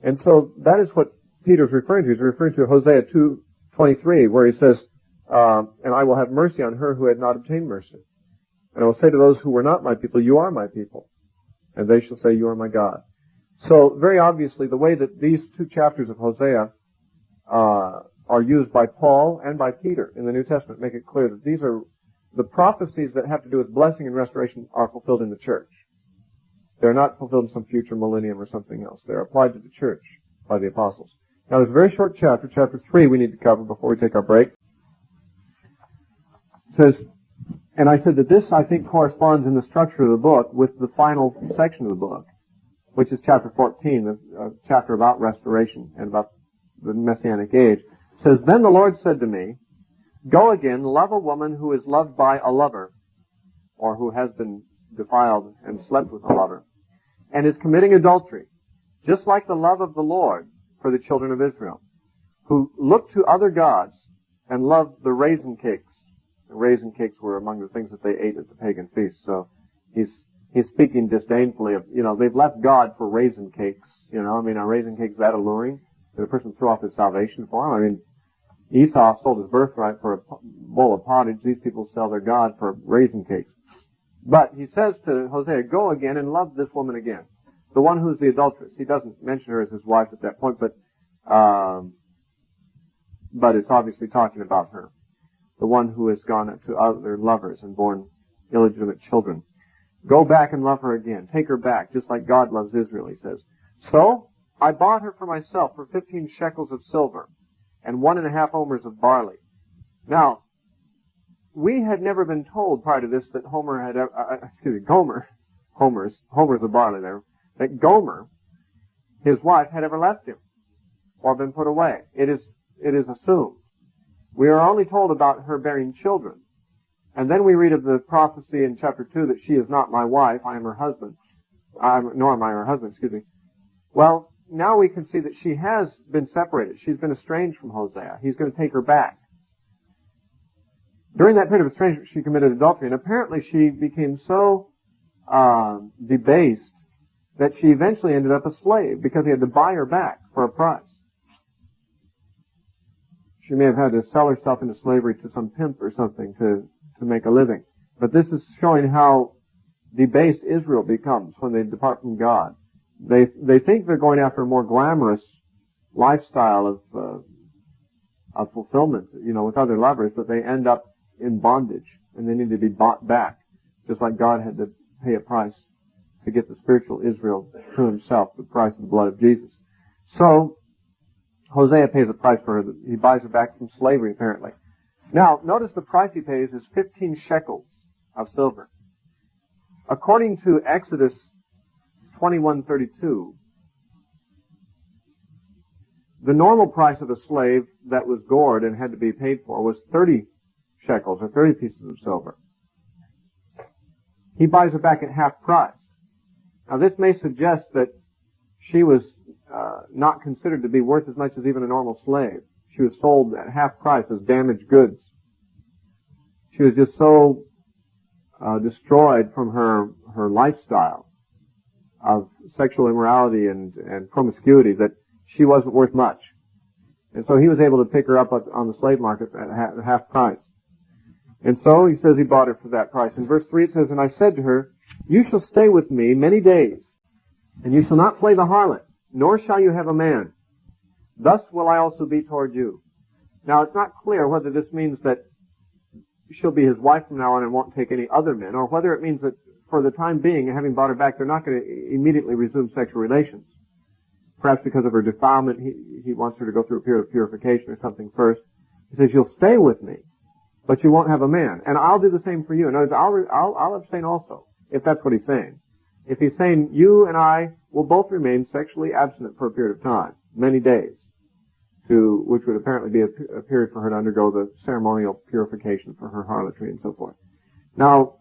And so that is what Peter's referring to. He's referring to Hosea 2:23, where he says, and I will have mercy on her who had not obtained mercy. And I will say to those who were not my people, you are my people. And they shall say, you are my God. So very obviously the way that these two chapters of Hosea are used by Paul and by Peter in the New Testament make it clear that these are the prophecies that have to do with blessing and restoration are fulfilled in the church. They're not fulfilled in some future millennium or something else. They're applied to the church by the apostles. Now there's a very short chapter, chapter 3, we need to cover before we take our break. It says, and I said that this, I think, corresponds in the structure of the book with the final section of the book, which is chapter 14, the chapter about restoration and about the Messianic age. It says, then the Lord said to me, Go again, love a woman who is loved by a lover, or who has been defiled and slept with a lover, and is committing adultery, just like the love of the Lord for the children of Israel, who look to other gods and love the raisin cakes. The raisin cakes were among the things that they ate at the pagan feast. So he's speaking disdainfully of, they've left God for raisin cakes. Are raisin cakes that alluring? Did a person throw off his salvation for them? Esau sold his birthright for a bowl of pottage. These people sell their God for raisin cakes. But he says to Hosea, go again and love this woman again. The one who's the adulteress. He doesn't mention her as his wife at that point, but it's obviously talking about her. The one who has gone to other lovers and borne illegitimate children. Go back and love her again. Take her back, just like God loves Israel, he says. So, I bought her for myself for 15 shekels of silver and 1.5 omers of barley. Now, we had never been told prior to this that Homer's a barley there, that Gomer, his wife, had ever left him or been put away. It is assumed. We are only told about her bearing children. And then we read of the prophecy in chapter 2 that she is not my wife, I am her husband. Nor am I her husband, excuse me. Well, now we can see that she has been separated. She's been estranged from Hosea. He's going to take her back. During that period of estrangement, she committed adultery, and apparently she became so debased that she eventually ended up a slave because he had to buy her back for a price. She may have had to sell herself into slavery to some pimp or something to make a living. But this is showing how debased Israel becomes when they depart from God. They think they're going after a more glamorous lifestyle of fulfillment, with other lovers, but they end up in bondage, and they need to be bought back, just like God had to pay a price to get the spiritual Israel to himself, the price of the blood of Jesus. So, Hosea pays a price for her. He buys her back from slavery, apparently. Now, notice the price he pays is 15 shekels of silver. According to Exodus 21:32, the normal price of a slave that was gored and had to be paid for was 30 shekels, or 30 pieces of silver. He buys her back at half price. Now, this may suggest that she was not considered to be worth as much as even a normal slave. She was sold at half price as damaged goods. She was just so destroyed from her lifestyle of sexual immorality and promiscuity that she wasn't worth much. And so he was able to pick her up on the slave market at half price. And so he says he bought her for that price. In verse 3 it says, and I said to her, you shall stay with me many days, and you shall not play the harlot, nor shall you have a man. Thus will I also be toward you. Now, it's not clear whether this means that she'll be his wife from now on and won't take any other men, or whether it means that for the time being, having bought her back, they're not going to immediately resume sexual relations. Perhaps because of her defilement, he wants her to go through a period of purification or something first. He says, you'll stay with me, but you won't have a man. And I'll do the same for you. In other words, I'll abstain also, if that's what he's saying. If he's saying, you and I will both remain sexually abstinent for a period of time, many days, which would apparently be a period for her to undergo the ceremonial purification for her harlotry and so forth. Now,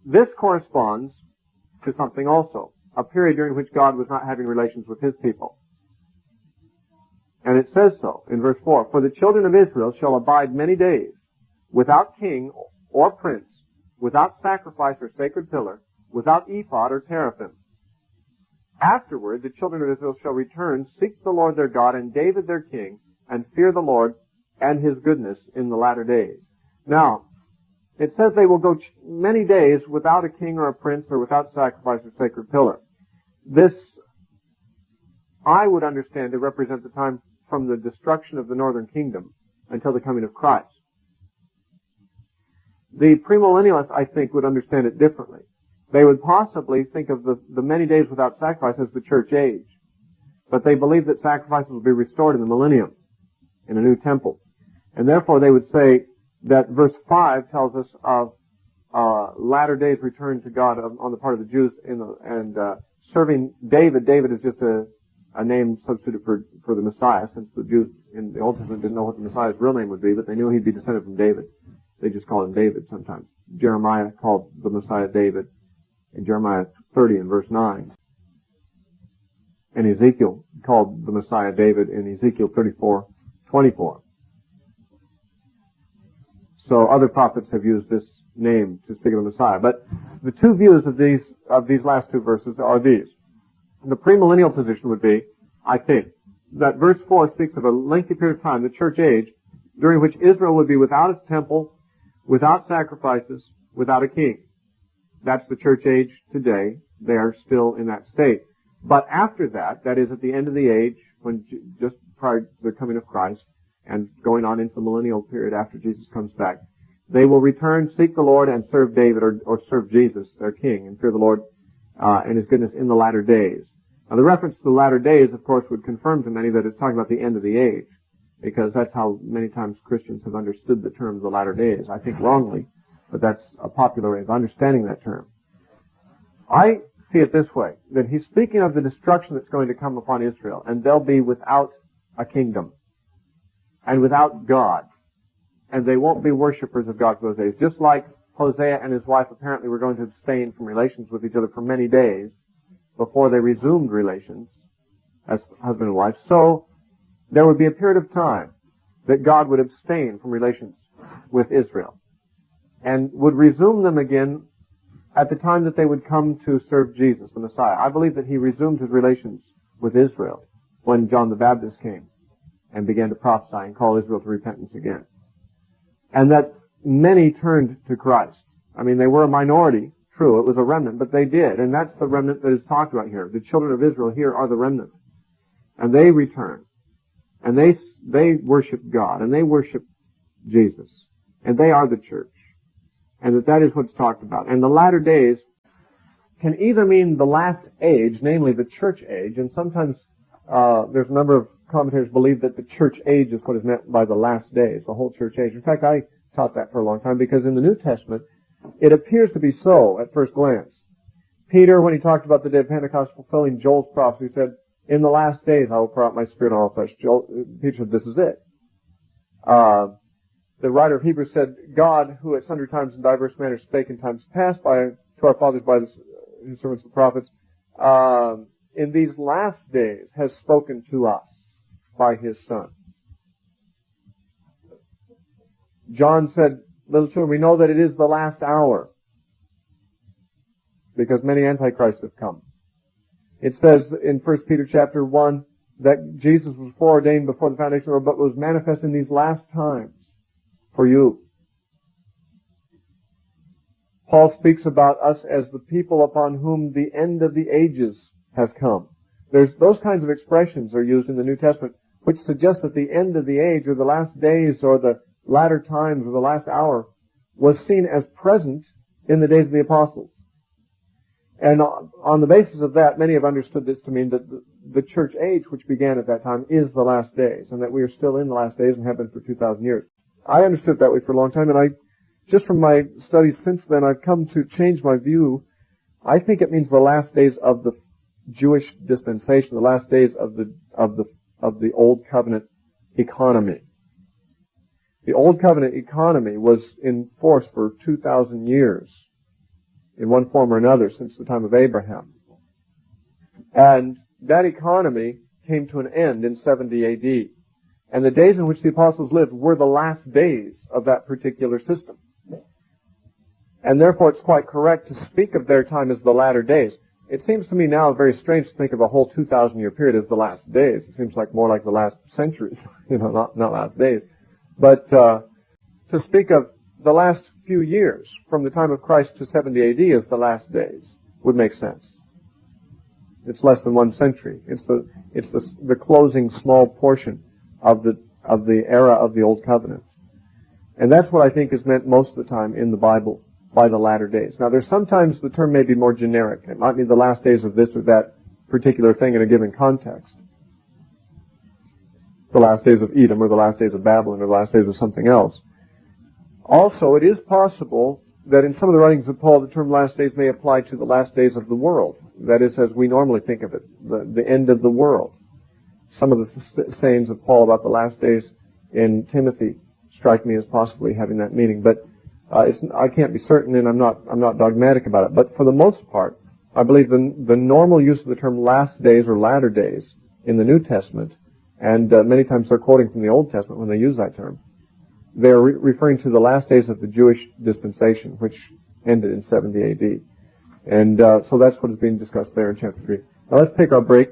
this corresponds to something also, a period during which God was not having relations with his people. And it says so in verse 4, for the children of Israel shall abide many days, without king or prince, without sacrifice or sacred pillar, without ephod or teraphim. Afterward, the children of Israel shall return, seek the Lord their God and David their king, and fear the Lord and his goodness in the latter days. Now, it says they will go many days without a king or a prince or without sacrifice or sacred pillar. This, I would understand to represent the time from the destruction of the northern kingdom until the coming of Christ. The premillennialists, I think, would understand it differently. They would possibly think of the many days without sacrifice as the church age. But they believe that sacrifices will be restored in the millennium, in a new temple. And therefore they would say that verse 5 tells us of latter days return to God on the part of the Jews and serving David. David is just a a name substituted for the Messiah, since the Jews in the Old Testament didn't know what the Messiah's real name would be, but they knew he'd be descended from David. They just called him David sometimes. Jeremiah called the Messiah David in Jeremiah 30 and verse 9. And Ezekiel called the Messiah David in Ezekiel 34:24. So other prophets have used this name to speak of the Messiah. But the two views of these last two verses are these. The premillennial position would be, I think, that verse 4 speaks of a lengthy period of time, the church age, during which Israel would be without its temple, without sacrifices, without a king. That's the church age today. They are still in that state. But after that, that is at the end of the age, when just prior to the coming of Christ, and going on into the millennial period after Jesus comes back, they will return, seek the Lord, and serve David or serve Jesus, their king, and fear the Lord and His goodness in the latter days. Now, the reference to the latter days, of course, would confirm to many that it's talking about the end of the age, because that's how many times Christians have understood the term the latter days. I think wrongly, but that's a popular way of understanding that term. I see it this way, that he's speaking of the destruction that's going to come upon Israel, and they'll be without a kingdom, and without God, and they won't be worshippers of God for those days. Just like Hosea and his wife apparently were going to abstain from relations with each other for many days before they resumed relations as husband and wife, so there would be a period of time that God would abstain from relations with Israel and would resume them again at the time that they would come to serve Jesus, the Messiah. I believe that he resumed his relations with Israel when John the Baptist came and began to prophesy and call Israel to repentance again. And that many turned to Christ. I mean, they were a minority, true, it was a remnant, but they did. And that's the remnant that is talked about here. The children of Israel here are the remnant. And they return. And they worship God. And they worship Jesus. And they are the church. And that is what's talked about. And the latter days can either mean the last age, namely the church age, and sometimes there's a number of commentators believe that the church age is what is meant by the last days, the whole church age. In fact, I taught that for a long time because in the New Testament, it appears to be so at first glance. Peter, when he talked about the day of Pentecost fulfilling Joel's prophecy, said, "In the last days I will pour out my spirit on all flesh." Peter said, "This is it." The writer of Hebrews said, "God, who at sundry times in diverse manners spake in times past to our fathers by his servants the prophets, in these last days has spoken to us by his Son." John said, "Little children, we know that it is the last hour, because many antichrists have come." It says in 1 Peter chapter 1 that Jesus was foreordained before the foundation of the world, but was manifest in these last times for you. Paul speaks about us as the people upon whom the end of the ages has come. There's those kinds of expressions are used in the New Testament, which suggest that the end of the age, or the last days, or the latter times, or the last hour, was seen as present in the days of the apostles. And on the basis of that, many have understood this to mean that the church age, which began at that time, is the last days, and that we are still in the last days and have been for 2,000 years. I understood it that way for a long time, and just from my studies since then, I've come to change my view. I think it means the last days of the Jewish dispensation, the last days of the Old Covenant economy. The Old Covenant economy was in force for 2,000 years, in one form or another, since the time of Abraham. And that economy came to an end in 70 AD. And the days in which the apostles lived were the last days of that particular system. And therefore it's quite correct to speak of their time as the latter days. It seems to me now very strange to think of a whole 2,000-year period as the last days. It seems like more like the last centuries, not last days. But to speak of the last few years, from the time of Christ to 70 AD as the last days, would make sense. It's less than 1 century. It's the closing small portion of the era of the Old Covenant. And that's what I think is meant most of the time in the Bible by the latter days. Now, there's sometimes the term may be more generic. It might mean the last days of this or that particular thing in a given context. The last days of Edom, or the last days of Babylon, or the last days of something else. Also, it is possible that in some of the writings of Paul, the term last days may apply to the last days of the world. That is, as we normally think of it, the end of the world. some of the sayings of Paul about the last days in Timothy strike me as possibly having that meaning. But I can't be certain, and I'm not dogmatic about it. But for the most part, I believe the normal use of the term last days or latter days in the New Testament, and many times they're quoting from the Old Testament when they use that term, they're referring to the last days of the Jewish dispensation, which ended in 70 A.D. And so that's what is being discussed there in chapter 3. Now let's take our break.